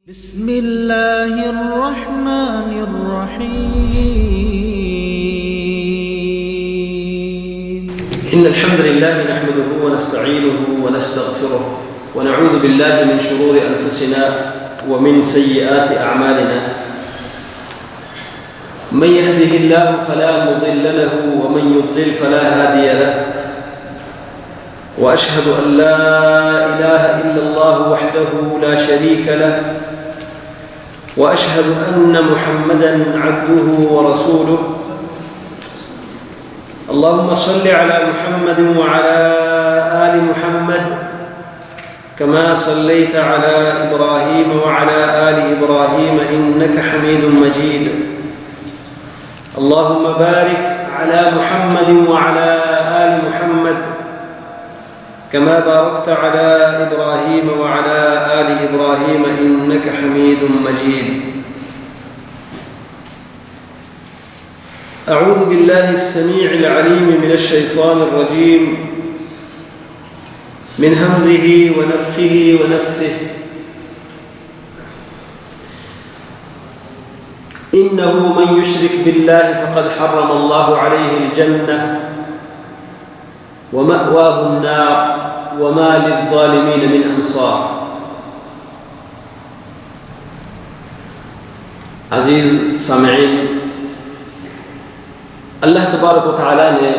بسم اللہ الرحمن الرحیم إن الحمد لله نحمده ونستعينه ونستغفره ونعوذ بالله من شرور أنفسنا ومن سيئات أعمالنا من يهده الله فلا مضل له ومن يضلل فلا هادي له وأشهد أن لا إله إلا الله وحده لا شريك له وأشهد أن محمدًا عبده ورسوله اللهم صل على محمد وعلى آل محمد كما صليت على إبراهيم وعلى آل إبراهيم إنك حميد مجيد اللهم بارك على محمد وعلى آل محمد كما باركت على إبراهيم وعلى آل إبراهيم إنك حميد مجيد أعوذ بالله السميع العليم من الشيطان الرجيم من همزه ونفخه ونفثه إنه من يشرك بالله فقد حرم الله عليه الجنة ومأواه النار وما للظالمين من أنصار. عزیز سامعین، اللہ تبارک و تعالیٰ نے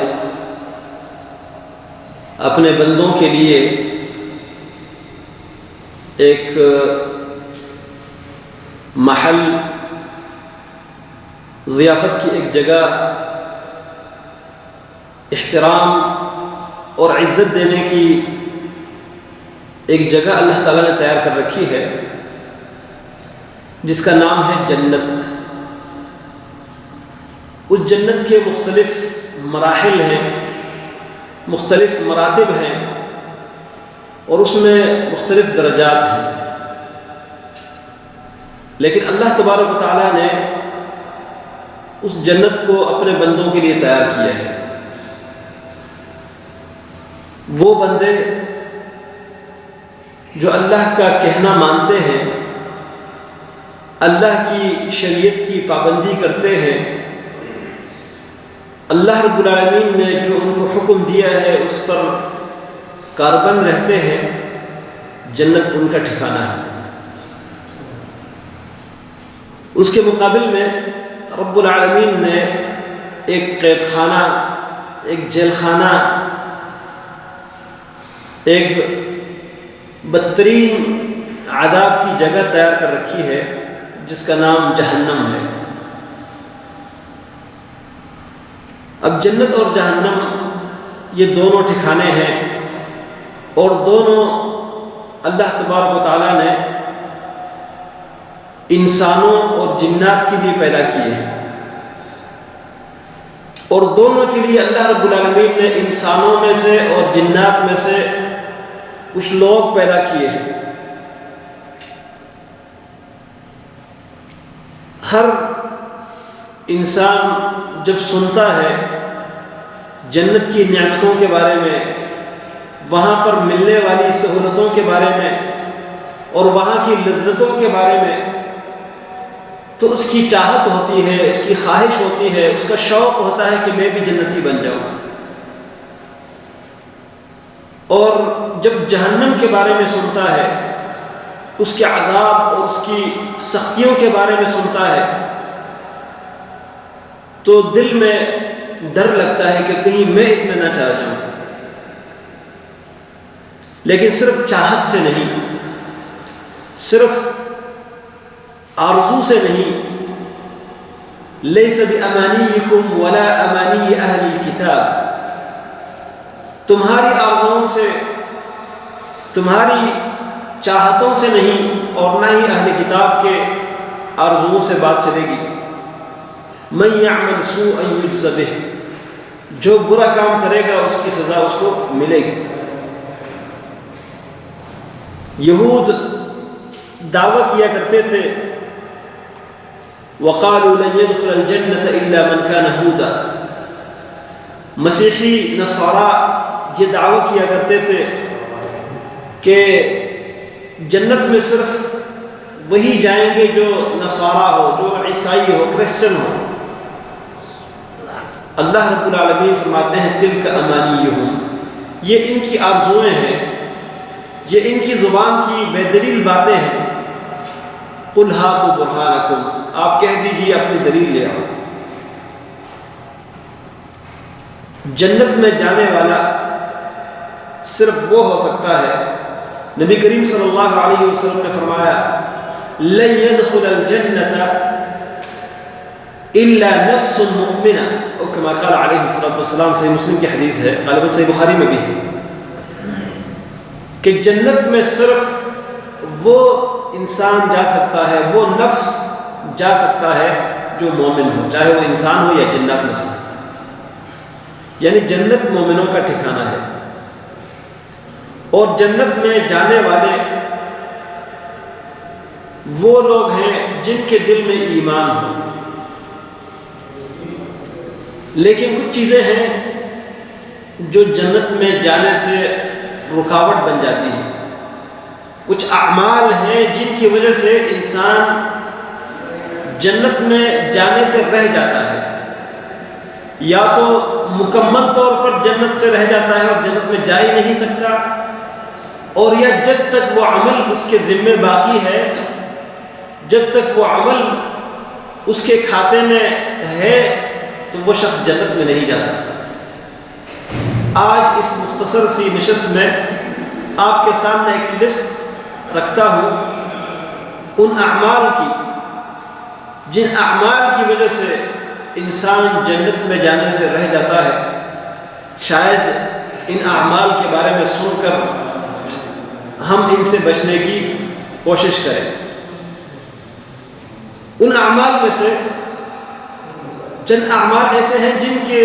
اپنے بندوں کے لیے ایک محل، ضیافت کی ایک جگہ، احترام اور عزت دینے کی ایک جگہ اللہ تعالیٰ نے تیار کر رکھی ہے جس کا نام ہے جنت. اس جنت کے مختلف مراحل ہیں، مختلف مراتب ہیں اور اس میں مختلف درجات ہیں، لیکن اللہ تبارک و تعالیٰ نے اس جنت کو اپنے بندوں کے لیے تیار کیا ہے. وہ بندے جو اللہ کا کہنا مانتے ہیں، اللہ کی شریعت کی پابندی کرتے ہیں، اللہ رب العالمین نے جو ان کو حکم دیا ہے اس پر کاربند رہتے ہیں، جنت ان کا ٹھکانہ ہے. اس کے مقابل میں رب العالمین نے ایک قید خانہ، ایک جیل خانہ، ایک بدترین عذاب کی جگہ تیار کر رکھی ہے جس کا نام جہنم ہے. اب جنت اور جہنم یہ دونوں ٹھکانے ہیں اور دونوں اللہ تبارک و تعالیٰ نے انسانوں اور جنات کے لیے پیدا کیے ہیں، اور دونوں کے لیے اللہ رب العالمین نے انسانوں میں سے اور جنات میں سے کچھ لوگ پیدا کیے ہیں. ہر انسان جب سنتا ہے جنت کی نعمتوں کے بارے میں، وہاں پر ملنے والی سہولتوں کے بارے میں اور وہاں کی لذتوں کے بارے میں، تو اس کی چاہت ہوتی ہے، اس کی خواہش ہوتی ہے، اس کا شوق ہوتا ہے کہ میں بھی جنتی بن جاؤں. اور جب جہنم کے بارے میں سنتا ہے، اس کے عذاب اور اس کی سختیوں کے بارے میں سنتا ہے، تو دل میں ڈر لگتا ہے کہ کہیں میں اس میں نہ چلا جاؤں. لیکن صرف چاہت سے نہیں، صرف آرزو سے نہیں، لیس بامانیکم ولا امانی اہل الکتاب، تمہاری آرزوؤں سے، تمہاری چاہتوں سے نہیں اور نہ ہی اہل کتاب کے آرزوؤں سے بات چلے گی. من یعمل سوءا یجز بہ، جو برا کام کرے گا اس کی سزا اس کو ملے گی. یہود دعویٰ کیا کرتے تھے وقالوا لن يدخل الجنة الا من كان هودا، مسیحی نصارا یہ دعویٰ کیا کرتے تھے کہ جنت میں صرف وہی جائیں گے جو نصارہ ہو، جو عیسائی ہو، کرسچن ہو۔ اللہ رب العالمین فرماتے ہیں تلک امانیہم، یہ ان کی آرزوئیں ہیں، یہ ان کی زبان کی بے دلیل باتیں ہیں۔ قل ہاتوا برہانکم، آپ کہہ دیجیے اپنی دلیل لے آؤ۔ جنت میں جانے والا صرف وہ ہو سکتا ہے، نبی کریم صلی اللہ علیہ وسلم نے فرمایا لن يدخل الجنة الا نفس مؤمنہ، اور کما قال علیہ الصلوۃ والسلام، صحیح مسلم کی حدیث ہے، غالباً صحیح بخاری میں بھی ہے، کہ جنت میں صرف وہ انسان جا سکتا ہے، وہ نفس جا سکتا ہے جو مومن ہو، چاہے وہ انسان ہو یا جنات میں سے۔ یعنی جنت مومنوں کا ٹھکانہ ہے، اور جنت میں جانے والے وہ لوگ ہیں جن کے دل میں ایمان ہو۔ لیکن کچھ چیزیں ہیں جو جنت میں جانے سے رکاوٹ بن جاتی ہیں، کچھ اعمال ہیں جن کی وجہ سے انسان جنت میں جانے سے رہ جاتا ہے، یا تو مکمل طور پر جنت سے رہ جاتا ہے اور جنت میں جا ہی نہیں سکتا، اور یا جب تک وہ عمل اس کے ذمے باقی ہے، جب تک وہ عمل اس کے کھاتے میں ہے، تو وہ شخص جنت میں نہیں جا سکتا۔ آج اس مختصر سی نشست میں آپ کے سامنے ایک لسٹ رکھتا ہوں ان اعمال کی جن اعمال کی وجہ سے انسان جنت میں جانے سے رہ جاتا ہے۔ شاید ان اعمال کے بارے میں سن کر ہم ان سے بچنے کی کوشش کریں۔ ان اعمال میں سے چند اعمال ایسے ہیں جن کے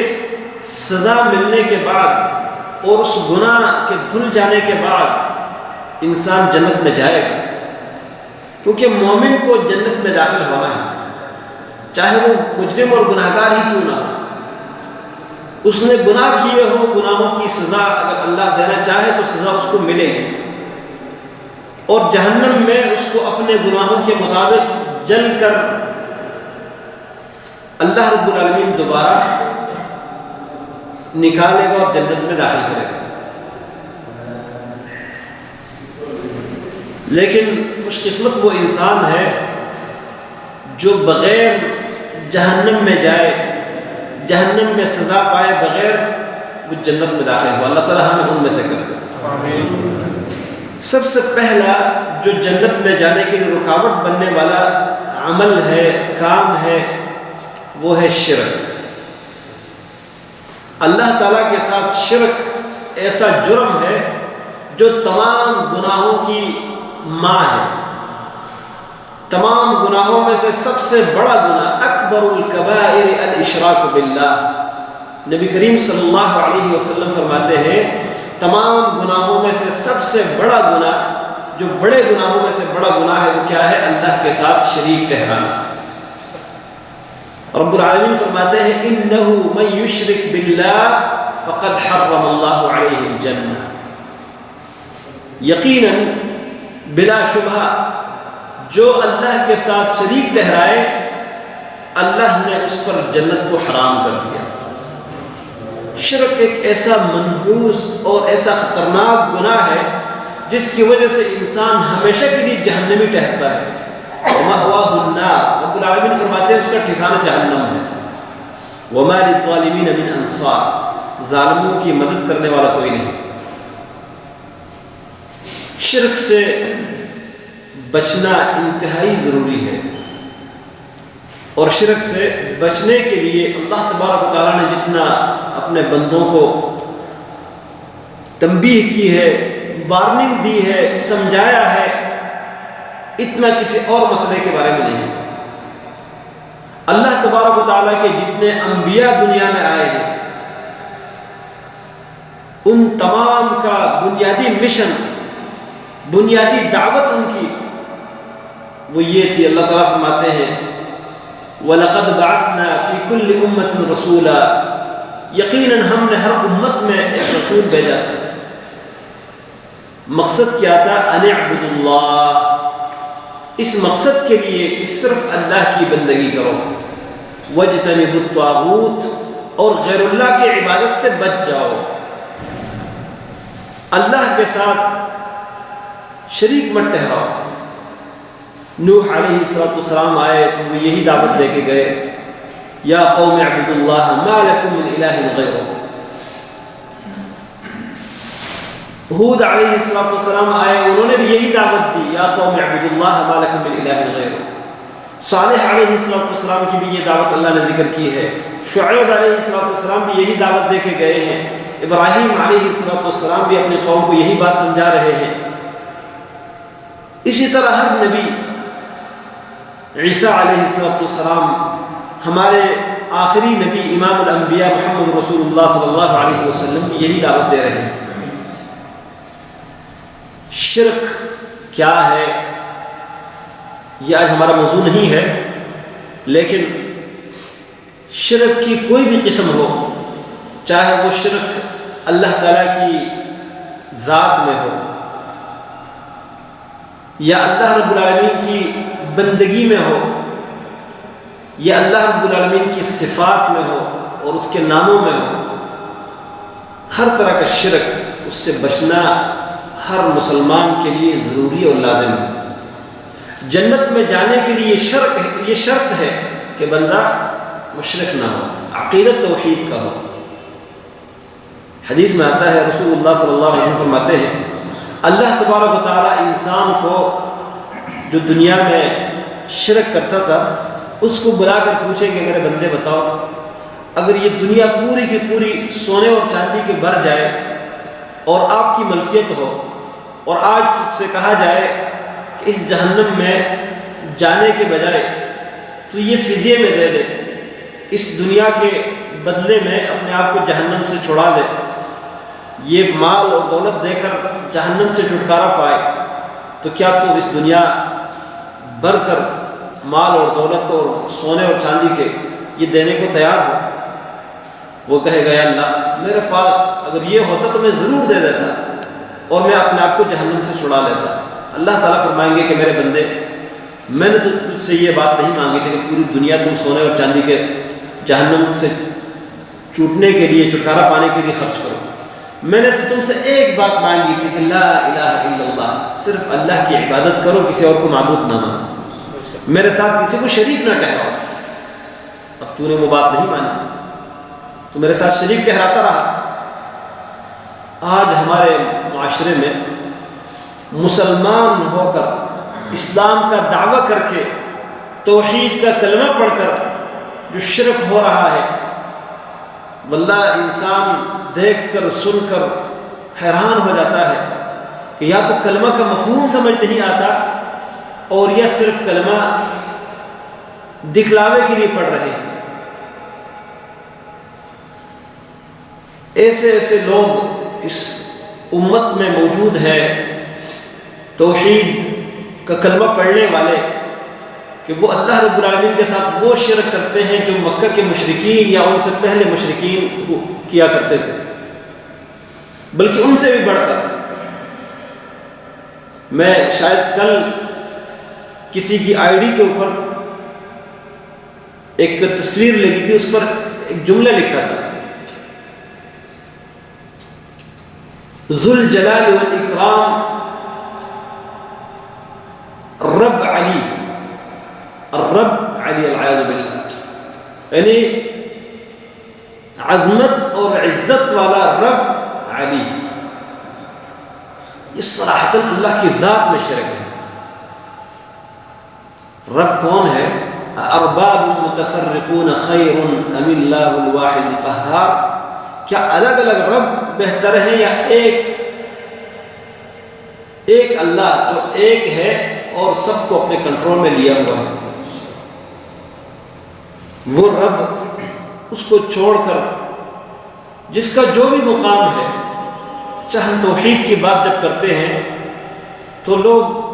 سزا ملنے کے بعد اور اس گناہ کے دھل جانے کے بعد انسان جنت میں جائے گا، کیونکہ مومن کو جنت میں داخل ہونا ہے، چاہے وہ مجرم اور گناہگار ہی کیوں نہ ہو۔ اس نے گناہ کیے ہو، گناہوں کی سزا اگر اللہ دینا چاہے تو سزا اس کو ملے گی، اور جہنم میں اس کو اپنے گناہوں کے مطابق جل کر اللہ رب العالمین دوبارہ نکالے گا اور جنت میں داخل کرے گا۔ لیکن خوش قسمت وہ انسان ہے جو بغیر جہنم میں جائے، جہنم میں سزا پائے بغیر وہ جنت میں داخل ہو۔ اللہ تعالیٰ ہمیں ان میں سے کرے۔ سب سے پہلا جو جنت میں جانے کے لیے رکاوٹ بننے والا عمل ہے، کام ہے، وہ ہے شرک۔ اللہ تعالیٰ کے ساتھ شرک ایسا جرم ہے جو تمام گناہوں کی ماں ہے۔ تمام گناہوں میں سے سب سے بڑا گناہ، اکبر الکبائر الاشراک باللہ، نبی کریم صلی اللہ علیہ وسلم فرماتے ہیں تمام گناہوں میں سے سب سے بڑا گناہ، جو بڑے گناہوں میں سے بڑا گناہ ہے، وہ کیا ہے؟ اللہ کے ساتھ شریک ٹھہرانا۔ رب العالمین فرماتے ہیں انہ من یشرک باللہ فقد حرم اللہ علیہ الجنہ، یقیناً بلا شبہ جو اللہ کے ساتھ شریک ٹھہرائے اللہ نے اس پر جنت کو حرام کر دیا۔ شرک ایک ایسا منحوس اور ایسا خطرناک گناہ ہے جس کی وجہ سے انسان ہمیشہ کے لیے جہنمی ٹھہرتا ہے۔ وَمَأْوَاهُ النَّارُ، رب العالمین فرماتے ہیں اس کا ٹھکانہ جہنم ہے۔ وَمَا لِلظَّالِمِينَ مِنْ أَنصَارٍ، ظالموں کی مدد کرنے والا کوئی نہیں۔ شرک سے بچنا انتہائی ضروری ہے، اور شرک سے بچنے کے لیے اللہ تبارک و تعالیٰ نے جتنا اپنے بندوں کو تنبیہ کی ہے، وارننگ دی ہے، سمجھایا ہے، اتنا کسی اور مسئلے کے بارے میں نہیں۔ اللہ تبارک و تعالیٰ کے جتنے انبیاء دنیا میں آئے ہیں ان تمام کا بنیادی مشن، بنیادی دعوت ان کی وہ یہ تھی۔ اللہ تعالیٰ فرماتے ہیں وَلَقَدْ بَعَثْنَا فِي كُلِّ أُمَّةٍ رَسُولًا، یقیناً ہم نے ہر امت میں ایک رسول بھیجا تھا۔ مقصد کیا تھا؟ أَنِ اعْبُدُوا اللَّهَ، اس مقصد کے لیے کہ صرف اللہ کی بندگی کرو، وَاجْتَنِبُوا الطَّاغُوتَ، اور غیر اللہ کی عبادت سے بچ جاؤ، اللہ کے ساتھ شریک مت ٹھہراؤ۔ نوح علیہ السلام آئے تو وہ یہی دعوت دے کے گئے، یا قوم اعبدوا اللہ ما لکم من الہ غیرہ۔ ہود علیہ السلام آئے، انہوں نے بھی یہی دعوت دی، یا قوم اعبدوا اللہ ما لکم من الہ غیرہ۔ صالح علیہ السلام کی بھی یہ دعوت اللہ نے ذکر کی ہے، شعیب علیہ السلام بھی یہی دعوت دے کے گئے ہیں، ابراہیم علیہ السلام بھی اپنی قوم کو یہی بات سمجھا رہے ہیں۔ اسی طرح ہر نبی، عیسیٰ علیہ السلام ہمارے آخری نبی امام الانبیاء محمد رسول اللہ صلی اللہ علیہ وسلم کی یہی دعوت دے رہے ہیں۔ شرک کیا ہے یہ آج ہمارا موضوع نہیں ہے، لیکن شرک کی کوئی بھی قسم ہو، چاہے وہ شرک اللہ تعالیٰ کی ذات میں ہو یا اللہ رب العالمین کی بندگی میں ہو یا اللہ رب العالمین کی صفات میں ہو اور اس کے ناموں میں ہو، ہر طرح کا شرک، اس سے بچنا ہر مسلمان کے لیے ضروری اور لازم ہے۔ جنت میں جانے کے لیے یہ شرط ہے کہ بندہ مشرک نہ ہو، عقیدت توحید کا ہو۔ حدیث میں آتا ہے، رسول اللہ صلی اللہ علیہ وسلم فرماتے ہیں، اللہ تبارک و تعالیٰ انسان کو جو دنیا میں شرک کرتا تھا اس کو بلا کر پوچھیں کہ میرے بندے بتاؤ، اگر یہ دنیا پوری کی پوری سونے اور چاندی کے بھر جائے اور آپ کی ملکیت ہو، اور آج تجھ سے کہا جائے کہ اس جہنم میں جانے کے بجائے تو یہ فدیے میں دے دے، اس دنیا کے بدلے میں اپنے آپ کو جہنم سے چھڑا لے، یہ مال اور دولت دے کر جہنم سے چھٹکارا پائے، تو کیا تو اس دنیا بھر کر مال اور دولت اور سونے اور چاندی کے یہ دینے کو تیار ہو؟ وہ کہے گا، یا اللہ میرے پاس اگر یہ ہوتا تو میں ضرور دے دیتا اور میں اپنے آپ کو جہنم سے چھڑا لیتا۔ اللہ تعالیٰ فرمائیں گے کہ میرے بندے، میں نے تو تجھ سے یہ بات نہیں مانگی تھی کہ پوری دنیا تم سونے اور چاندی کے جہنم سے چوٹنے کے لیے، چھٹکارا پانے کے لیے خرچ کرو، میں نے تو تم سے ایک بات مانگی تھی کہ لا الہ الا اللہ، صرف اللہ کی عبادت کرو، کسی اور کو معبود نہ مانو، میرے ساتھ کسی کو شریک نہ ٹھہراؤ۔ اب تو نے وہ بات نہیں مانی، تو میرے ساتھ شریک ٹھہراتا رہا۔ آج ہمارے معاشرے میں مسلمان ہو کر، اسلام کا دعویٰ کر کے، توحید کا کلمہ پڑھ کر جو شرک ہو رہا ہے، واللہ انسان دیکھ کر سن کر حیران ہو جاتا ہے کہ یا تو کلمہ کا مفہوم سمجھ نہیں آتا، اور یا صرف کلمہ دکھلاوے کے لیے پڑھ رہے ہیں۔ ایسے ایسے لوگ اس امت میں موجود ہیں، توحید کا کلمہ پڑھنے والے، کہ وہ اللہ رب العالمین کے ساتھ وہ شرک کرتے ہیں جو مکہ کے مشرکین یا ان سے پہلے مشرکین کیا کرتے تھے، بلکہ ان سے بھی بڑھ کر۔ میں شاید کل کسی کی آئی ڈی کے اوپر ایک تصویر لگی تھی، اس پر ایک جملہ لکھا تھا، ذو الجلال والاکرام رب علی، الرب علی العیاذ باللہ، یعنی عظمت اور عزت والا رب علی۔ یہ صراحتاً اللہ کی ذات میں شرک ہے۔ رب کون ہے؟ ارباب متفرقون خیر ام اللہ الواحد القہار، کیا الگ الگ رب بہتر ہیں یا ایک اللہ جو ایک ہے اور سب کو اپنے کنٹرول میں لیا ہوا ہے؟ وہ رب، اس کو چھوڑ کر جس کا جو بھی مقام ہے، چاہے ہم توحید کی بات جب کرتے ہیں تو لوگ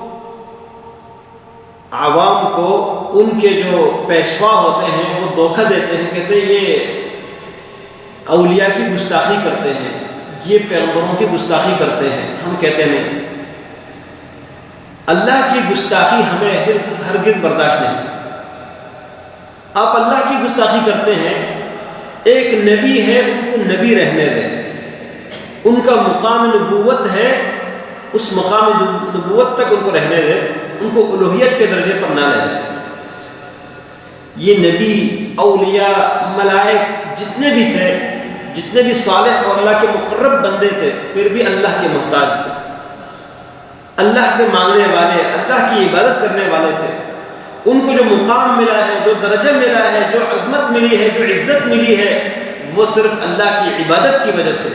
عوام کو ان کے جو پیشوا ہوتے ہیں وہ دھوکہ دیتے ہیں، کہتے ہیں یہ اولیاء کی گستاخی کرتے ہیں، یہ پیغمبروں کی گستاخی کرتے ہیں۔ ہم کہتے ہیں اللہ کی گستاخی ہمیں ہرگز برداشت نہیں۔ آپ اللہ کی گستاخی کرتے ہیں، ایک نبی ہے، ان کو نبی رہنے دیں، ان کا مقام نبوت ہے، اس مقام نبوت تک ان کو رہنے دیں، ان کو الوہیت کے درجے پر نہ لے جائیں۔ یہ نبی، اولیاء، ملائک جتنے بھی تھے، جتنے بھی صالح اور اللہ کے مقرب بندے تھے، پھر بھی اللہ کے محتاج تھے، اللہ سے مانگنے والے، اللہ کی عبادت کرنے والے تھے۔ ان کو جو مقام ملا ہے، جو درجہ ملا ہے، جو عظمت ملی ہے، جو عزت ملی ہے، وہ صرف اللہ کی عبادت کی وجہ سے،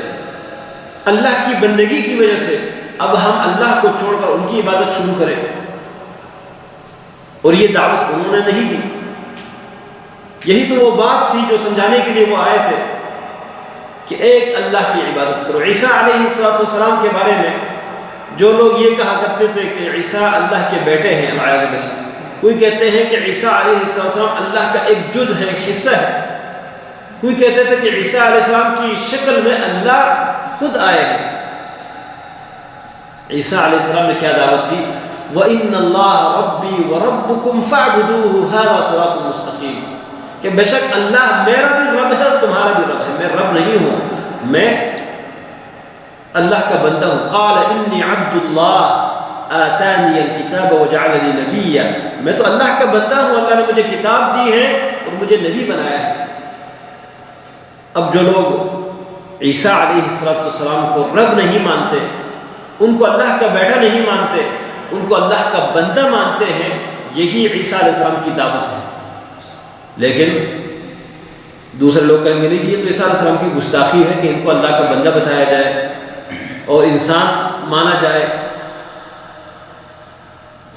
اللہ کی بندگی کی وجہ سے۔ اب ہم اللہ کو چھوڑ کر ان کی عبادت شروع کریں، اور یہ دعوت انہوں نے نہیں دی۔ یہی تو وہ بات تھی جو سمجھانے کے لیے وہ آئے تھے کہ ایک اللہ کی عبادت کرو۔ عیسیٰ علیہ السلام کے بارے میں جو لوگ یہ کہا کرتے تھے کہ عیسیٰ اللہ کے بیٹے ہیں، اعوذ باللہ، کوئی کہتے ہیں کہ عیسیٰ علیہ السلام اللہ کا ایک جز ہے، ایک حصہ ہے، کوئی کہتے تھے کہ عیسیٰ علیہ السلام کی شکل میں اللہ خود آئے ہیں۔ عیسیٰ علیہ السلام نے کیا دعوت دی؟ وَإِنَّ اللَّهَ رَبِّي وَرَبُّكُمْ فَاعْبُدُوهُ هَذَا صِرَاطٌ مُسْتَقِيمٌ، کہ بے شک اللہ میرا بھی رب ہے اور تمہارا بھی رب ہے، میں رب نہیں ہوں، میں اللہ کا بندہ ہوں۔ قال انی عبد اللہ آتانی الکتاب وجعلنی نبیا، میں تو اللہ کا بندہ ہوں، اللہ نے مجھے کتاب دی ہے اور مجھے نبی بنایا ہے۔ اب جو لوگ عیسیٰ علیہ السلام کو رب نہیں مانتے، ان کو اللہ کا بیٹا نہیں مانتے، ان کو اللہ کا بندہ مانتے ہیں، یہی عیسیٰ علیہ السلام کی دعوت ہے۔ لیکن دوسرے لوگ کہیں گے نہیں، یہ تو عیسیٰ علیہ السلام کی گستاخی ہے کہ ان کو اللہ کا بندہ بتایا جائے اور انسان مانا جائے،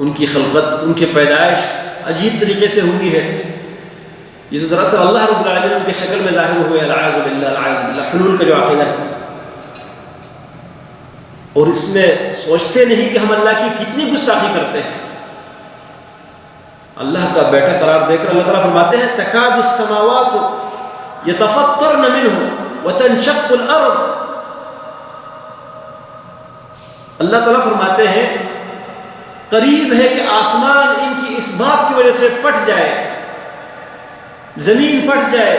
ان کی خلقت، ان کی پیدائش عجیب طریقے سے ہوئی ہے، یہ تو دراصل اللہ رب العالمین ان کے شکل میں ظاہر ہوئے، العیاذ باللہ، العیاذ باللہ، حلول کا جو عقیدہ ہے۔ اور اس میں سوچتے نہیں کہ ہم اللہ کی کتنی گستاخی کرتے ہیں، اللہ کا بیٹا قرار دے کر اللہ تعالیٰ فرماتے ہیں تکاد السماوات یتفطرن منہ وتنشق الارض، اللہ تعالیٰ فرماتے ہیں قریب ہے کہ آسمان ان کی اس بات کی وجہ سے پھٹ جائے، زمین پھٹ جائے،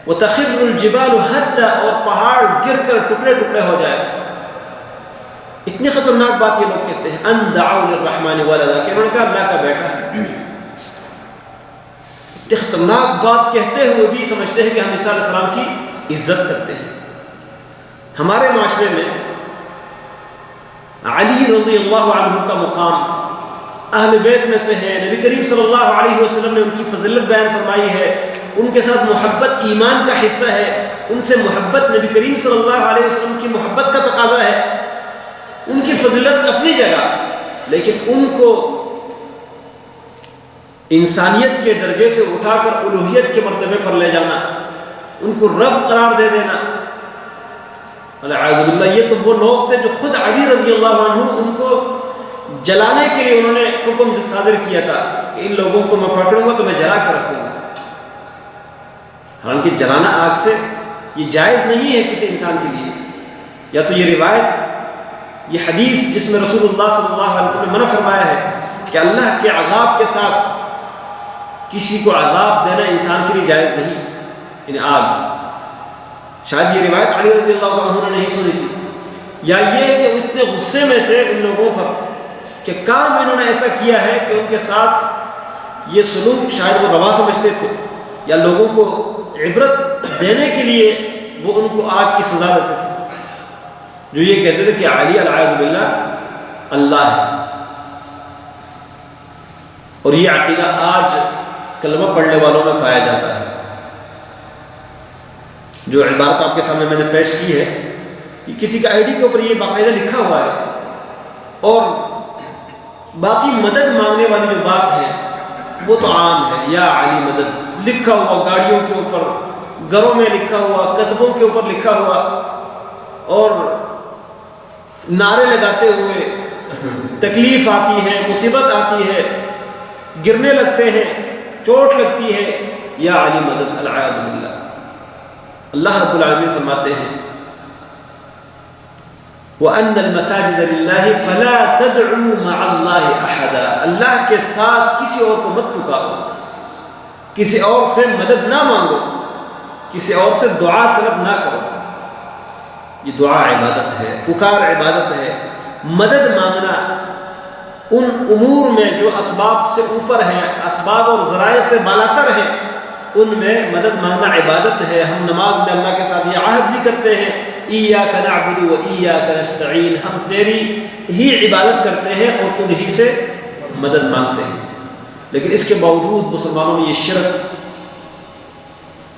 وتخر الجبال ہدا، اور پہاڑ گر کر ٹکڑے ٹکڑے ہو جائے۔ اتنی خطرناک بات یہ لوگ کہتے ہیں، ان دعوا للرحمن ولدا، کہ انہوں نے کہا اللہ کا بیٹا ہے۔ اتنی خطرناک بات کہتے ہوئے بھی سمجھتے ہیں کہ ہم عیسیٰ علیہ السلام کی عزت کرتے ہیں۔ ہمارے معاشرے میں علی رضی اللہ عنہ کا مقام اہل بیت میں سے ہے، نبی کریم صلی اللہ علیہ وسلم نے ان کی فضیلت بیان فرمائی ہے، ان کے ساتھ محبت ایمان کا حصہ ہے، ان سے محبت نبی کریم صلی اللہ علیہ وسلم کی محبت کا تقاضا ہے، ان کی فضیلت اپنی جگہ، لیکن ان کو انسانیت کے درجے سے اٹھا کر الوہیت کے مرتبے پر لے جانا، ان کو رب قرار دے دینا، العیاذ باللہ، یہ تو وہ لوگ تھے جو خود علی رضی اللہ عنہ ان کو جلانے کے لیے انہوں نے حکم صادر کیا تھا کہ ان لوگوں کو میں پکڑوں گا تو میں جلا کر رکھوں گا۔ حالانکہ جلانا آگ سے یہ جائز نہیں ہے کسی انسان کے لیے، یا تو یہ روایت، یہ حدیث جس میں رسول اللہ صلی اللہ علیہ وسلم نے منع فرمایا ہے کہ اللہ کے عذاب کے ساتھ کسی کو عذاب دینا انسان کے لیے جائز نہیں، یعنی آگ، شاید یہ روایت علی رضی اللہ عنہ نے نہیں سنی تھی، یا یہ ہے کہ اتنے غصے میں تھے ان لوگوں پر کہ کام انہوں نے ایسا کیا ہے کہ ان کے ساتھ یہ سلوک شاید وہ روا سمجھتے تھے، یا لوگوں کو عبرت دینے کے لیے وہ ان کو آگ کی سزا دیتے تھے، جو یہ کہتے تھے کہ علی العیاذ باللہ اللہ ہے۔ اور یہ عقیدہ آج کلمہ پڑھنے والوں میں پایا جاتا ہے۔ جو عبارت آپ کے سامنے میں نے پیش کی ہے، یہ کسی کا آئی ڈی کے اوپر یہ باقاعدہ لکھا ہوا ہے، اور باقی مدد مانگنے والی جو بات ہے وہ تو عام ہے، یا علی مدد لکھا ہوا گاڑیوں کے اوپر، گھروں میں لکھا ہوا، کتبوں کے اوپر لکھا ہوا، اور نعرے لگاتے ہوئے تکلیف آتی ہے، مصیبت آتی ہے، گرنے لگتے ہیں، چوٹ لگتی ہے، یا علی مدد، العیاذ باللہ۔ اللہ رب العالمین فرماتے ہیں وَأَنَّ الْمَسَاجِدَ لِلَّهِ فَلَا تَدْعُوا مَعَ اللَّهِ أَحَدًا، اللہ کے ساتھ کسی اور کو مت پکارو، کسی اور سے مدد نہ مانگو، کسی اور سے دعا طلب نہ کرو۔ یہ دعا عبادت ہے، پکار عبادت ہے۔ مدد مانگنا ان امور میں جو اسباب سے اوپر ہیں، اسباب اور ذرائع سے بالاتر ہیں، ان میں مدد مانگنا عبادت ہے۔ ہم نماز میں اللہ کے ساتھ یہ عہد بھی کرتے ہیں، ایاک نعبد و ایاک نستعین، ہم تیری ہی عبادت کرتے ہیں اور تجھ ہی سے مدد مانگتے ہیں۔ لیکن اس کے باوجود مسلمانوں میں یہ شرک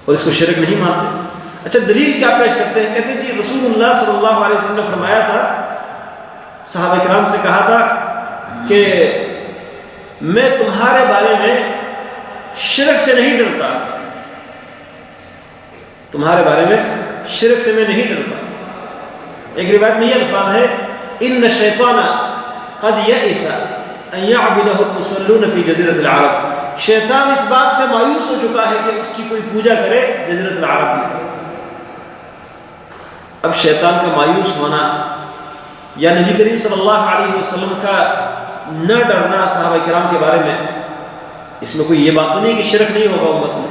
اور اس کو شرک نہیں مانتے۔ اچھا دلیل کیا پیش کرتے ہیں؟ کہتے ہیں جی رسول اللہ صلی اللہ علیہ وسلم نے فرمایا تھا، صحابہ کرام سے کہا تھا کہ میں تمہارے بارے میں شرک سے نہیں ڈرتا، تمہارے بارے میں شرک سے میں نہیں ڈرتا۔ ایک روایت میں یہ الفاظ ہے، ان الشیطان قد یئس ان یعبدہ المصلون فی جزیرۃ العرب، شیطان اس بات سے مایوس ہو چکا ہے کہ اس کی کوئی پوجا کرے جزیرۃ العرب میں۔ اب شیطان کا مایوس ہونا یا نبی کریم صلی اللہ علیہ وسلم کا نہ ڈرنا صحابہ کرام کے بارے میں، اس میں کوئی یہ بات تو نہیں کہ شرک نہیں ہوگا امت میں،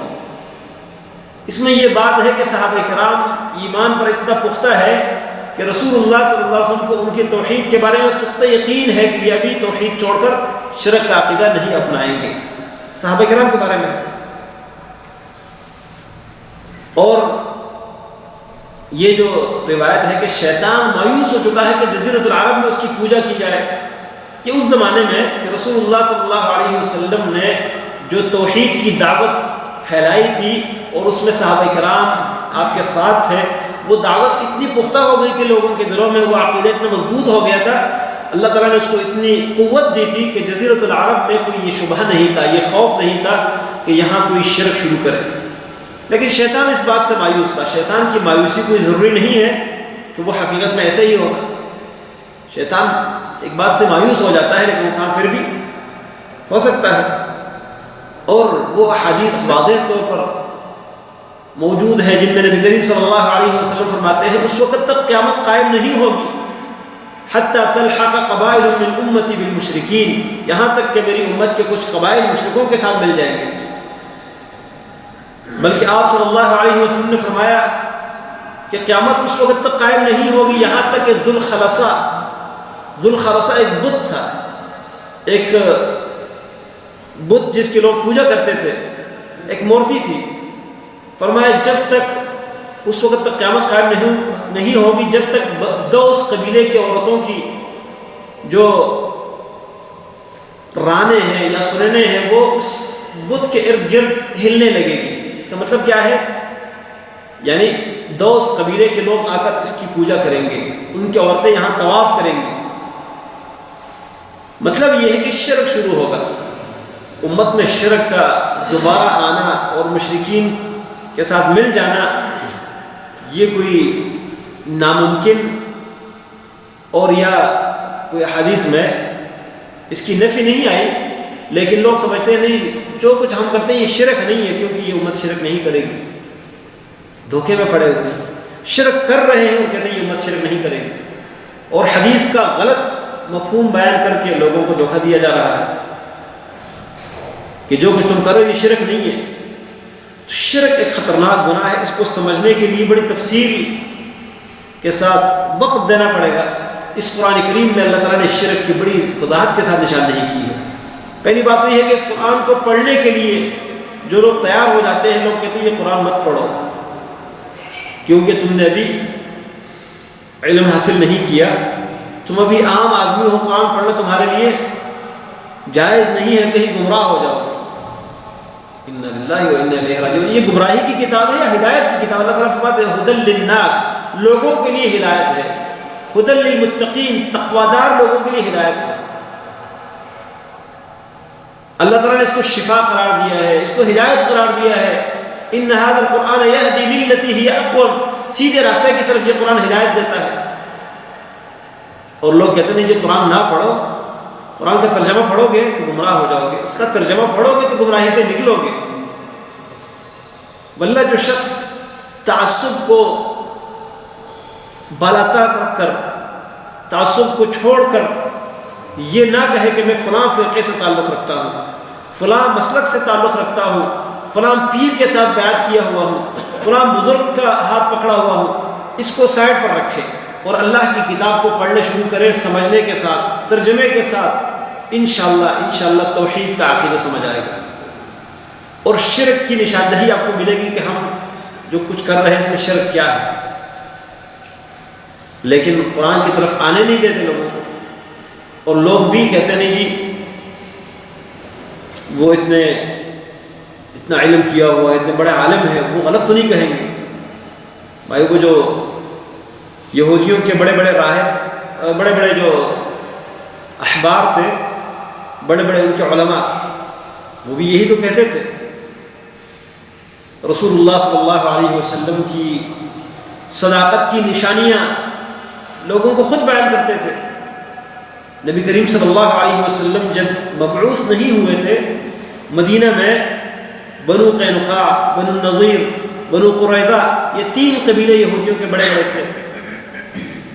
اس میں یہ بات ہے کہ صحابہ کرام ایمان پر اتنا پختہ ہے کہ رسول اللہ صلی اللہ علیہ وسلم کو ان کے توحید کے بارے میں پختہ یقین ہے کہ یہ ابھی توحید چھوڑ کر شرک کا عقیدہ نہیں اپنائیں گے صحابہ کرام کے بارے میں۔ اور یہ جو روایت ہے کہ شیطان مایوس ہو چکا ہے کہ جزیرۃ العرب میں اس کی پوجا کی جائے، کہ اس زمانے میں کہ رسول اللہ صلی اللہ علیہ وسلم نے جو توحید کی دعوت پھیلائی تھی اور اس میں صحابہ کرام آپ کے ساتھ تھے، وہ دعوت اتنی پختہ ہو گئی تھی لوگوں کے دلوں میں، وہ عقیدہ اتنا مضبوط ہو گیا تھا، اللہ تعالیٰ نے اس کو اتنی قوت دی تھی کہ جزیرۃ العرب میں کوئی یہ شبہ نہیں تھا، یہ خوف نہیں تھا کہ یہاں کوئی شرک شروع کرے۔ لیکن شیطان اس بات سے مایوس تھا۔ شیطان کی مایوسی کوئی ضروری نہیں ہے کہ وہ حقیقت میں ایسے ہی ہوگا، شیطان ایک بات سے مایوس ہو جاتا ہے لیکن وہ کام پھر بھی ہو سکتا ہے۔ اور وہ احادیث واضح طور پر موجود ہے جن میں نبی کریم صلی اللہ علیہ وسلم فرماتے ہیں اس وقت تک قیامت قائم نہیں ہوگی حتی تلحق قبائل من امتی بالمشرکین، یہاں تک کہ میری امت کے کچھ قبائل مشرکوں کے ساتھ مل جائیں گے۔ بلکہ آپ صلی اللہ علیہ وسلم نے فرمایا کہ قیامت اس وقت تک قائم نہیں ہوگی یہاں تک کہ ذوالخلصہ ایک بت تھا، ایک بت جس کی لوگ پوجا کرتے تھے، ایک مورتی تھی، فرمایا جب تک اس وقت تک قیامت قائم نہیں ہوگی جب تک دوس قبیلے کی عورتوں کی جو رانے ہیں یا سرنے ہیں وہ اس بت کے ارد گرد ہلنے لگے گی۔ اس کا مطلب کیا ہے؟ یعنی دوس قبیلے کے لوگ آ کر اس کی پوجا کریں گے، ان کی عورتیں یہاں طواف کریں گی۔ مطلب یہ ہے کہ شرک شروع ہوگا، امت میں شرک کا دوبارہ آنا اور مشرکین کے ساتھ مل جانا یہ کوئی ناممکن اور یا کوئی حدیث میں اس کی نفی نہیں آئی، لیکن لوگ سمجھتے ہیں نہیں جو کچھ ہم کرتے ہیں یہ شرک نہیں ہے کیونکہ یہ امت شرک نہیں کرے گی، دھوکے میں پڑے ہوئے شرک کر رہے ہیں، وہ کہتے ہیں یہ امت شرک نہیں کرے گی، اور حدیث کا غلط مفہوم بیان کر کے لوگوں کو دھوکہ دیا جا رہا ہے کہ جو کچھ تم کرو یہ شرک نہیں ہے۔ تو شرک ایک خطرناک گناہ ہے، اس کو سمجھنے کے لیے بڑی تفصیل کے ساتھ وقت دینا پڑے گا۔ اس قرآن کریم میں اللہ تعالیٰ نے شرک کی بڑی وضاحت کے ساتھ نشاندہی کی ہے۔ پہلی بات تو یہ ہے کہ اس قرآن کو پڑھنے کے لیے جو لوگ تیار ہو جاتے ہیں، لوگ کہتے ہیں یہ قرآن مت پڑھو کیونکہ تم نے ابھی علم حاصل نہیں کیا، تم ابھی عام آدمی ہو، قرآن پڑھنا تمہارے لیے جائز نہیں ہے، کہیں گمراہ ہو جاؤ۔ انا للہ و انا الیہ راجعون، یہ گمراہی کی کتاب ہے یا ہدایت کی کتاب؟ اللہ تعالیٰ فرماتے ہیں ھدی للناس، لوگوں کے لیے ہدایت ہے، ھدی للمتقین، تقویدار لوگوں کے لیے ہدایت ہے۔ اللہ تعالیٰ نے اس کو شفا قرار دیا ہے، اس کو ہدایت قرار دیا ہے۔ ان ھذا القرآن یہدی للتی ہی اقوم، سیدھے راستے کی طرف یہ قرآن ہدایت دیتا ہے۔ اور لوگ کہتے ہیں جی قرآن نہ پڑھو، قرآن کا ترجمہ پڑھو گے تو گمراہ ہو جاؤ گے، اس کا ترجمہ پڑھو گے تو گمراہی سے نکلو گے۔ واللہ جو شخص تعصب کو بالاتر رکھ کر تعصب کو چھوڑ کر یہ نہ کہے کہ میں فلاں فرقے سے تعلق رکھتا ہوں، فلاں مسلک سے تعلق رکھتا ہوں، فلاں پیر کے ساتھ بیعت کیا ہوا ہوں، فلاں بزرگ کا ہاتھ پکڑا ہوا ہوں، اس کو سائڈ پر رکھے اور اللہ کی کتاب کو پڑھنے شروع کرے سمجھنے کے ساتھ، ترجمے کے ساتھ، انشاءاللہ توحید کا عقیدہ سمجھ آئے گا اور شرک کی نشاندہی آپ کو ملے گی کہ ہم جو کچھ کر رہے ہیں اس میں شرک کیا ہے۔ لیکن قرآن کی طرف آنے نہیں دیتے لوگوں کو، اور لوگ بھی کہتے نہیں جی وہ اتنا علم کیا ہوا ہے، اتنے بڑے عالم ہے، وہ غلط تو نہیں کہیں گے۔ بھائی وہ جو یہودیوں کے بڑے بڑے راہب، بڑے بڑے جو احبار تھے، بڑے بڑے ان کے علماء، وہ بھی یہی تو کہتے تھے۔ رسول اللہ صلی اللہ علیہ وسلم کی صداقت کی نشانیاں لوگوں کو خود بیان کرتے تھے۔ نبی کریم صلی اللہ علیہ وسلم جب مبعوث نہیں ہوئے تھے، مدینہ میں بنو قینقاع، بنو النضیر، بنو قریظہ، یہ 3 قبیلے یہودیوں کے بڑے بڑے تھے،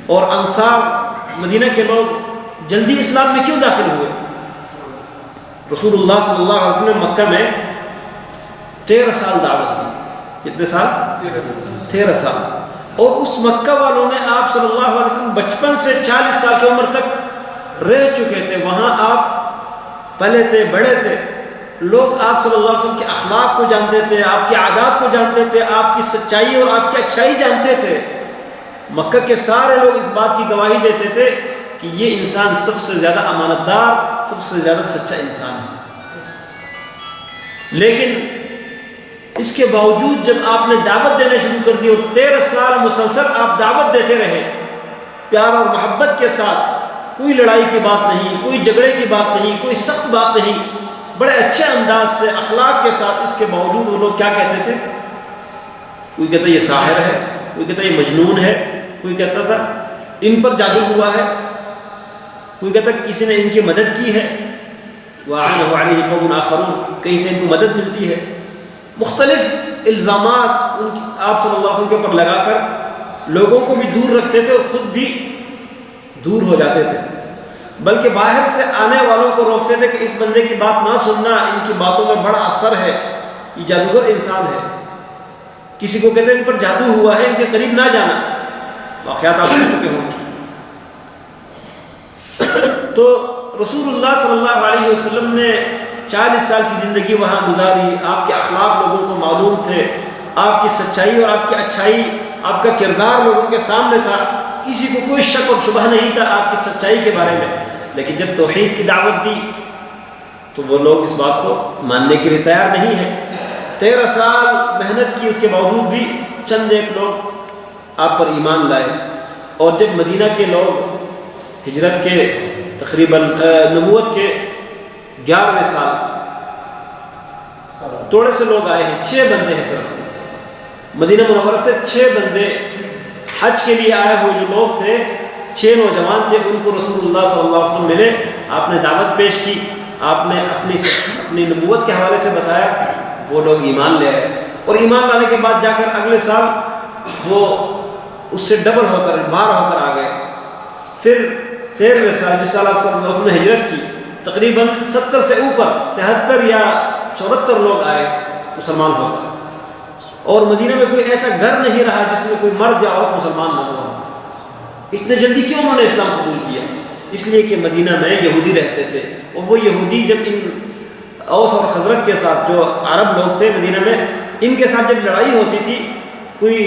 اور انصار مدینہ کے لوگ جلدی اسلام میں کیوں داخل ہوئے؟ رسول اللہ صلی اللہ علیہ وسلم نے مکہ میں 13 سال دعوت دی۔ کتنے سال؟ 13 سال۔ اور اس مکہ والوں میں آپ صلی اللہ علیہ وسلم بچپن سے 40 سال کی عمر تک رہ چکے تھے، وہاں آپ پلے تھے، بڑے تھے، لوگ آپ صلی اللہ علیہ وسلم کے اخلاق کو جانتے تھے، آپ کی عادات کو جانتے تھے، آپ کی سچائی اور آپ کی اچھائی جانتے تھے۔ مکہ کے سارے لوگ اس بات کی گواہی دیتے تھے کہ یہ انسان سب سے زیادہ امانت دار، سب سے زیادہ سچا انسان ہے۔ لیکن اس کے باوجود جب آپ نے دعوت دینا شروع کر دی اور 13 سال مسلسل آپ دعوت دیتے رہے، پیار اور محبت کے ساتھ، کوئی لڑائی کی بات نہیں، کوئی جھگڑے کی بات نہیں، کوئی سخت بات نہیں، بڑے اچھے انداز سے اخلاق کے ساتھ، اس کے باوجود وہ لوگ کیا کہتے تھے؟ کوئی کہتا یہ ساحر ہے، کوئی کہتا یہ مجنون ہے، کوئی کہتا تھا ان پر جادو ہوا ہے، کوئی کہتا کسی نے ان کی مدد کی ہے، وَأَعَانَهُ عَلَيْهِ قَوْمٌ آخَرُونَ، کہیں سے ان کو مدد ملتی ہے۔ مختلف الزامات آپ صلی اللہ علیہ وسلم کے اوپر لگا کر لوگوں کو بھی دور رکھتے تھے اور خود بھی دور ہو جاتے تھے، بلکہ باہر سے آنے والوں کو روکتے تھے کہ اس بندے کی بات نہ سننا، ان کی باتوں میں بڑا اثر ہے، یہ جادوگر انسان ہے۔ کسی کو کہتے ہیں ان پر جادو ہوا ہے، ان کے قریب نہ جانا، واقعات آپ سن چکے ہوں۔ تو رسول اللہ صلی اللہ علیہ وسلم نے 40 سال کی زندگی وہاں گزاری، آپ کے اخلاق لوگوں کو معلوم تھے، آپ کی سچائی اور آپ کی اچھائی، آپ کا کردار لوگوں کے سامنے تھا، کسی کو کوئی شک اور شبہ نہیں تھا آپ کی سچائی کے بارے میں۔ لیکن جب توحید کی دعوت دی تو وہ لوگ اس بات کو ماننے کے لیے تیار نہیں ہیں۔ 13 سال محنت کی، اس کے باوجود بھی چند ایک لوگ آپ پر ایمان لائے، اور جب مدینہ کے لوگ ہجرت کے تقریباً نبوت کے 11ویں سال تھوڑے سے لوگ آئے ہیں، 6 بندے ہیں صرف مدینہ منورہ سے، 6 بندے حج کے لیے آئے ہوئے جو لوگ تھے، 6 نوجوان تھے، ان کو رسول اللہ صلی اللہ علیہ وسلم ملے، آپ نے دعوت پیش کی، آپ نے اپنی نبوت کے حوالے سے بتایا، وہ لوگ ایمان لے آئے، اور ایمان لانے کے بعد جا کر اگلے سال وہ اس سے ڈبل ہو کر، بار ہو کر آ گئے۔ پھر 13ویں سال، جس سال آپ صلی اللہ علیہ وسلم نے ہجرت کی، تقریباً 70 سے اوپر 73 یا 74 لوگ آئے مسلمان ہو کر، اور مدینہ میں کوئی ایسا گھر نہیں رہا جس میں کوئی مرد یا عورت مسلمان نہ ہوا۔ اتنے جلدی کیوں انہوں نے اسلام قبول کیا؟ اس لیے کہ مدینہ میں یہودی رہتے تھے، اور وہ یہودی جب ان اوس اور خزرج کے ساتھ، جو عرب لوگ تھے مدینہ میں، ان کے ساتھ جب لڑائی ہوتی تھی، کوئی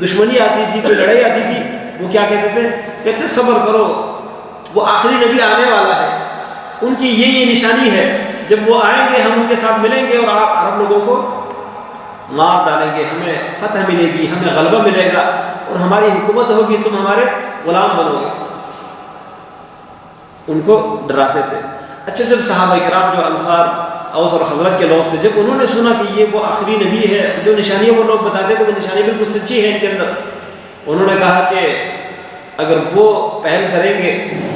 دشمنی آتی تھی، کوئی لڑائی آتی تھی، وہ کیا کہتے تھے؟ کہتے صبر کرو، وہ آخری نبی آنے والا ہے، ان کی یہ نشانی ہے، جب وہ آئیں گے ہم ان کے ساتھ ملیں گے اور آپ عرب لوگوں کو مار ڈالیں گے، ہمیں فتح ملے گی، ہمیں غلبہ ملے گا، اور ہماری حکومت ہوگی، تم ہمارے غلام بنو گے۔ ان کو ڈراتے تھے۔ اچھا، جب صحابہ کرام جو انصار، اوس اور خزرج کے لوگ تھے، جب انہوں نے سنا کہ یہ وہ آخری نبی ہے، جو نشانیاں وہ لوگ بتاتے تھے وہ نشانی بالکل سچی ہے ان کے اندر، انہوں نے کہا کہ اگر وہ پہل کریں گے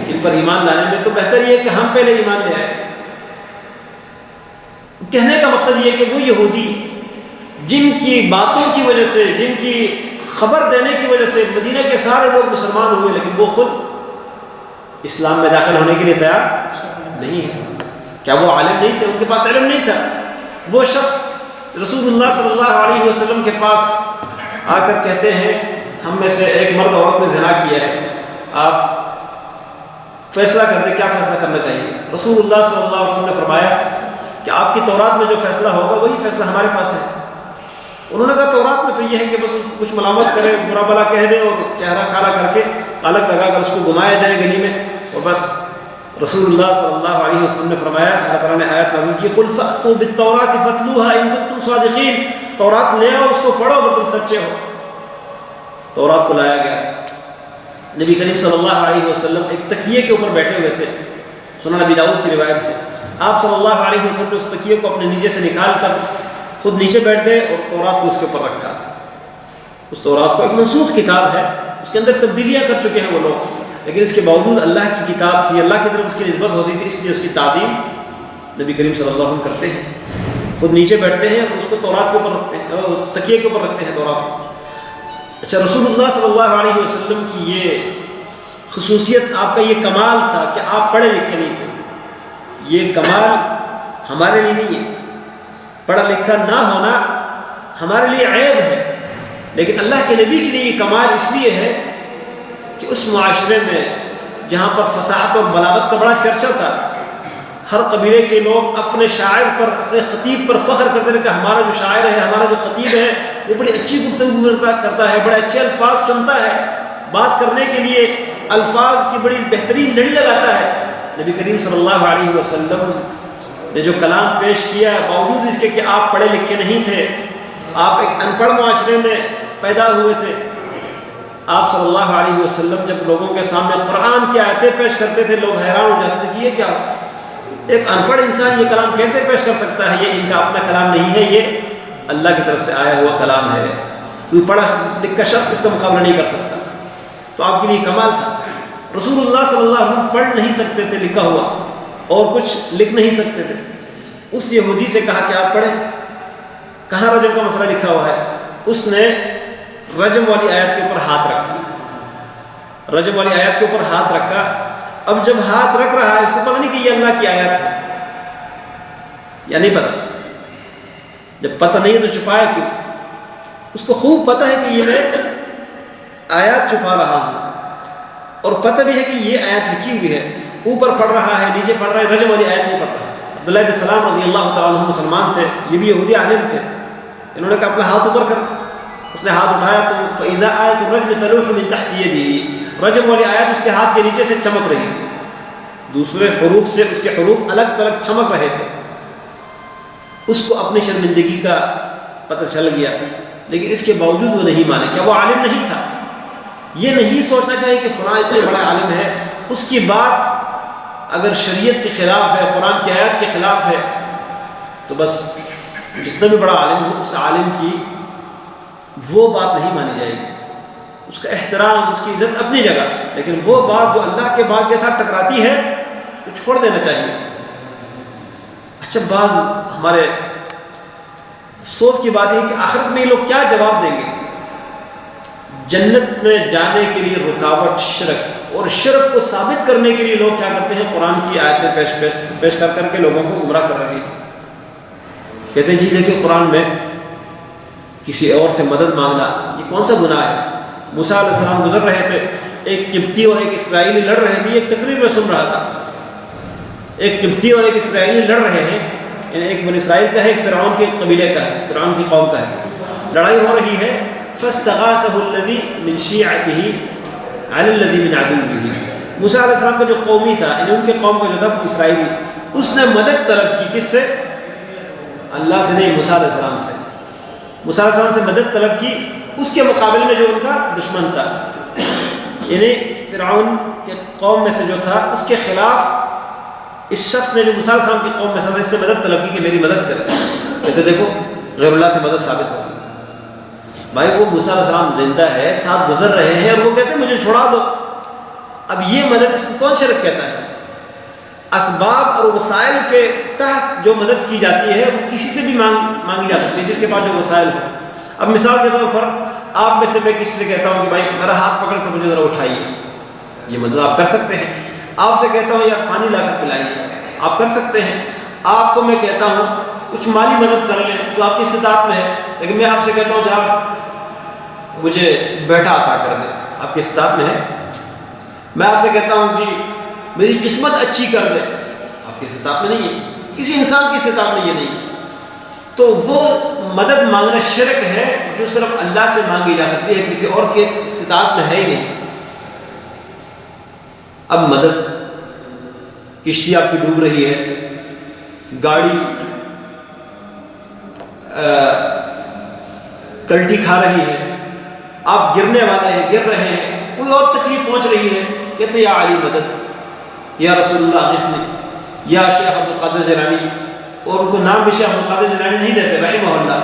ان پر ایمان لانے میں تو بہتر یہ ہے کہ ہم پہلے ایمان لے آئیں۔ کہنے کا مقصد یہ ہے کہ وہ یہودی جن کی باتوں کی وجہ سے، جن کی خبر دینے کی وجہ سے مدینہ کے سارے لوگ مسلمان ہوئے، لیکن وہ خود اسلام میں داخل ہونے کے لیے تیار نہیں ہے؟ کیا وہ عالم نہیں تھے؟ ان کے پاس علم نہیں تھا؟ وہ شخص رسول اللہ صلی اللہ علیہ وسلم کے پاس آ کر کہتے ہیں ہم میں سے ایک مرد عورت نے زنا کیا ہے، آپ فیصلہ کر دیں، کیا فیصلہ کرنا چاہیے؟ رسول اللہ صلی اللہ علیہ وسلم نے فرمایا کہ آپ کی تورات میں جو فیصلہ ہوگا وہی فیصلہ ہمارے پاس ہے۔ انہوں نے کہا تورات میں تو یہ ہے کہ بس کچھ ملامت کرے، برا بلا کہہ دیں اور چہرہ کالا کر کے کالک لگا کر اس کو گھمایا جائے گلی میں اور بس۔ رسول اللہ صلی اللہ علیہ وسلم نے فرمایا، اللہ تعالیٰ نے آیت نازل کی، قُلْ فَأْتُوا بِالتَّوْرَاةِ فَاتْلُوهَا إِن كُنتُمْ صَادِقِينَ، تورات لے آؤ، اس کو پڑھو اگر تم سچے ہو۔ تورات کو لایا گیا، نبی کریم صلی اللہ علیہ وسلم ایک تکیے کے اوپر بیٹھے ہوئے تھے، سنن نبی داؤد کی روایت ہے، آپ صلی اللہ علیہ وسلم نے اس تکیے کو اپنے نیچے سے نکال کر خود نیچے بیٹھ گئے اور تورات کو اس کے اوپر رکھا۔ اس تورات کو ایک منسوخ کتاب ہے، اس کے اندر تبدیلیاں کر چکے ہیں وہ لوگ، لیکن اس کے باوجود اللہ کی کتاب تھی، اللہ کی طرف اس کی نسبت ہوتی تھی، اس لیے اس کی تعظیم نبی کریم صلی اللہ علیہ وسلم کرتے ہیں، خود نیچے بیٹھتے ہیں اور اس کو تورات کے اوپر رکھتے ہیں، تکیے کے اوپر رکھتے ہیں تورات کو۔ اچھا، رسول اللہ صلی اللہ علیہ وسلم کی یہ خصوصیت، آپ کا یہ کمال تھا کہ آپ پڑھے لکھے نہیں تھے۔ یہ کمال ہمارے لیے نہیں ہے، پڑھا لکھا نہ ہونا ہمارے لیے عیب ہے، لیکن اللہ کے نبی کے لیے یہ کمال اس لیے ہے کہ اس معاشرے میں جہاں پر فصاحت اور بلاغت کا بڑا چرچا تھا، ہر قبیلے کے لوگ اپنے شاعر پر، اپنے خطیب پر فخر کرتے تھے کہ ہمارا جو شاعر ہے، ہمارا جو خطیب ہے وہ بڑی اچھی گفتگو کرتا ہے، بڑے اچھے الفاظ چنتا ہے، بات کرنے کے لیے الفاظ کی بڑی بہترین لڑی لگاتا ہے۔ نبی کریم صلی اللہ علیہ وسلم نے جو کلام پیش کیا، باوجود اس کے کہ آپ پڑھے لکھے نہیں تھے، آپ ایک ان پڑھ معاشرے میں پیدا ہوئے تھے، آپ صلی اللہ علیہ وسلم جب لوگوں کے سامنے قرآن کی آیتیں پیش کرتے تھے، لوگ حیران ہو جاتے تھے کہ یہ کیا، ایک ان پڑھ انسان یہ کلام کیسے پیش کر سکتا ہے؟ یہ ان کا اپنا کلام نہیں ہے، یہ اللہ کی طرف سے آیا ہوا کلام ہے، کوئی پڑھا لکھا شخص اس کا مقابلہ نہیں کر سکتا۔ تو آپ کے لیے کمال تھا۔ رسول اللہ صلی اللہ علیہ وسلم پڑھ نہیں سکتے تھے لکھا ہوا، اور کچھ لکھ نہیں سکتے تھے، اس یہودی سے کہا کہ آپ پڑھیں، کہاں رجم کا مسئلہ لکھا ہوا ہے؟ اس نے رجم والی آیت کے اوپر ہاتھ رکھا، رجم والی آیت کے اوپر ہاتھ رکھا۔ اب جب ہاتھ رکھ رہا ہے، اس کو پتہ نہیں کہ یہ اللہ کی آیت ہے یا نہیں پتہ، جب پتہ نہیں تو چھپایا کیوں؟ اس کو خوب پتہ ہے کہ یہ میں آیات چھپا رہا ہوں، اور پتہ بھی ہے کہ یہ آیت لکھی ہوئی ہے، اوپر پڑھ رہا ہے، نیچے پڑھ رہا ہے، رجم والی آیت نہیں پڑھ رہا۔ عبداللہ بن سلام رضی اللہ تعالیٰ عنہ مسلمان تھے، یہ بھی یہودی عالم تھے، انہوں نے کہا اپنا ہاتھ اوپر کر، اس نے ہاتھ اٹھایا تو فَإِذَا آیَةُ الرَّجْمِ تَلُوحُ مِن تَحْتِ يَدِهِ، رجم والی آیت اس کے ہاتھ کے نیچے سے چمک رہی تھی، دوسرے حروف سے اس کے حروف الگ تلگ چمک رہے تھے۔ اس کو اپنی شرمندگی کا پتہ چل گیا، لیکن اس کے باوجود وہ نہیں مانے۔ کیا وہ عالم نہیں تھا؟ یہ نہیں سوچنا چاہیے کہ فلاں اتنے بڑا عالم ہے، اس کی بات اگر شریعت کے خلاف ہے، قرآن کی آیات کے خلاف ہے، تو بس جتنا بھی بڑا عالم ہو، اس عالم کی وہ بات نہیں مانی جائے گی، اس کا احترام، اس کی عزت اپنی جگہ، لیکن وہ بات جو اللہ کے بات کے ساتھ ٹکراتی ہے اس کو چھوڑ دینا چاہیے۔ اچھا، بعض ہمارے افسوس کی بات ہے کہ آخرت میں یہ لوگ کیا جواب دیں گے؟ جنت میں جانے کے لیے رکاوٹ شرک، اور شرک کو ثابت کرنے کے لیے لوگ کیا کرتے ہیں؟ قرآن کی آیتیں پیش کر کے لوگوں کو گمراہ کر رہے ہیں۔ کہتے ہیں جی دیکھیں قرآن میں کسی اور سے مدد مانگنا یہ کون سا گناہ ہے؟ موسیٰ علیہ السلام گزر رہے تھے، ایک قبطی اور ایک اسرائیلی لڑ رہے تھے، ایک تقریر میں سن رہا تھا، ایک قبطی اور ایک اسرائیلی لڑ رہے ہیں، یعنی ایک بنی اسرائیل کا ہے، ایک فرعون کے قبیلے کا ہے، فرعون کی قوم کا ہے، لڑائی ہو رہی ہے۔ فاستغاثه الذي من شيعته على الذي من عدوه، موسیٰ علیہ السلام کا جو قومی تھا، یعنی ان کے قوم کا جو تھا اسرائیلی، اس نے مدد طلب کی، کس سے؟ اللہ سے نہیں، موسیٰ علیہ السلام سے۔ موسیٰ علیہ السلام سے مدد طلب کی اس کے مقابلے میں جو ان کا دشمن تھا، یعنی فرعون کے قوم میں سے جو تھا، اس کے خلاف اس شخص نے جو موسیٰ علیہ السلام کی قوم میں سے تھا، اس نے مدد طلب کی کہ میری مدد کرے۔ کہتے دیکھو غیر اللہ سے مدد ثابت ہوگی۔ بھائی وہ موسیٰ علیہ السلام زندہ ہے، ساتھ گزر رہے ہیں، اور وہ کہتے ہیں مجھے چھوڑا دو۔ اب یہ مدد اس کو کون شرک کہتا ہے؟ اسباب اور وسائل کے تحت جو مدد کی جاتی ہے وہ کسی سے بھی مانگی جا سکتی ہے، جس کے پاس جو وسائل ہو۔ اب مثال کے طور پر آپ میں سے میں کسی سے کہتا ہوں کہ بھائی میرا ہاتھ پکڑ کر مجھے ذرا اٹھائیے، یہ مدد آپ کر سکتے ہیں۔ آپ سے کہتا ہوں یار پانی لا کر پلائیے، آپ کر سکتے ہیں. آپ کو میں کہتا ہوں کچھ مالی مدد کر لیں جو آپ کی استطاعت میں ہے، لیکن میں آپ سے کہتا ہوں جناب مجھے بیٹا عطا کر دیں، آپ کی استطاعت میں ہے. میں آپ سے کہتا ہوں جی میری قسمت اچھی کر دیں، آپ کی استطاعت میں نہیں ہے، کسی انسان کی استطاعت میں یہ نہیں ہے. تو وہ مدد مانگنا شرک ہے جو صرف اللہ سے مانگی جا سکتی ہے، کسی اور کے استطاعت میں ہے ہی نہیں. اب مدد، کشتی آپ کی ڈوب رہی ہے، گاڑی کلٹی کھا رہی ہے، آپ گرنے والے ہیں، گر رہے ہیں، کوئی اور تکلیف پہنچ رہی ہے، کہتے یا علی مدد، یا رسول اللہ اغثنی، یا شیخ عبد القادر جیلانی. اور ان کو نام بھی شیخ عبد القادر جیلانی نہیں دیتے رحمہ اللہ،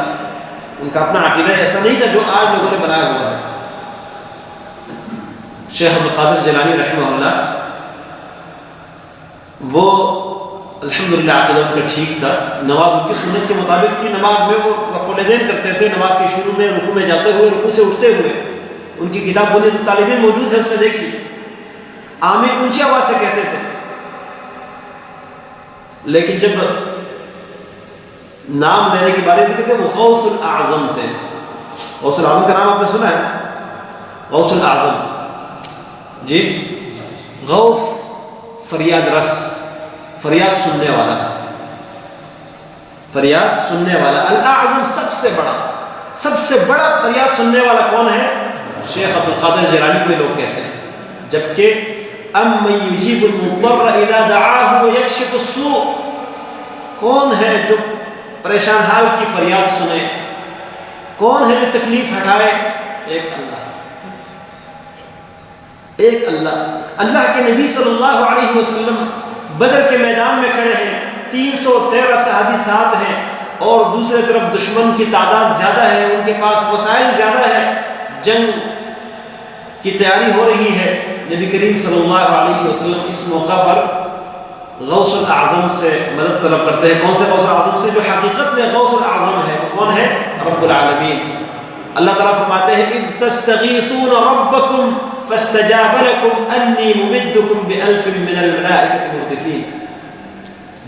ان کا اپنا عقیدہ ایسا نہیں تھا جو آج لوگوں نے بنایا ہوا ہے. شیخ عبد القادر جیلانی رحمہ اللہ وہ الحمدللہ عقیدہ ان کا ٹھیک تھا، نماز ان کی سنت کے مطابق تھی. نماز میں وہ رفع الیدین کرتے تھے، نماز کے شروع میں رکوع میں جاتے ہوئے، رکوع سے اٹھتے ہوئے. ان کی کتاب بنیاد الطالبین موجود ہے، اس میں دیکھیے آمین اونچی آواز سے کہتے تھے. لیکن جب نام لینے کی باری تھی کہ وہ غوث الاعظم تھے. غوث الاعظم کا نام آپ نے سنا ہے؟ غوث الاعظم جی، غوث فریاد رس، فریاد سننے والا، فریاد سننے والا. الاعظم سب سے بڑا فریاد سننے والا کون ہے؟ شیخ عبد القادر جیلانی کو لوگ کہتے ہیں. جبکہ امن یجیب المضطر اذا دعاہ ویکشف السوء، کون ہے جو پریشان حال کی فریاد سنے، کون ہے جو تکلیف ہٹائے؟ ایک اللہ، ایک اللہ. اللہ کے نبی صلی اللہ علیہ وسلم بدر کے میدان میں کھڑے ہیں، 313 صحابی ساتھ ہیں، اور دوسرے طرف دشمن کی تعداد زیادہ ہے، ان کے پاس وسائل زیادہ ہے، جنگ کی تیاری ہو رہی ہے. نبی کریم صلی اللہ علیہ وسلم اس موقع پر غوث الاعظم سے مدد طلب کرتے ہیں. کون سے غوث الاعظم سے؟ جو حقیقت میں غوث الاعظم ہے. وہ کون ہے؟ رب العالمین. اللہ تعالیٰ فرماتے ہیں اذ تستغیثون ربکم فاستجاب لکم انی ممدکم بألف من الملائکۃ مردفین.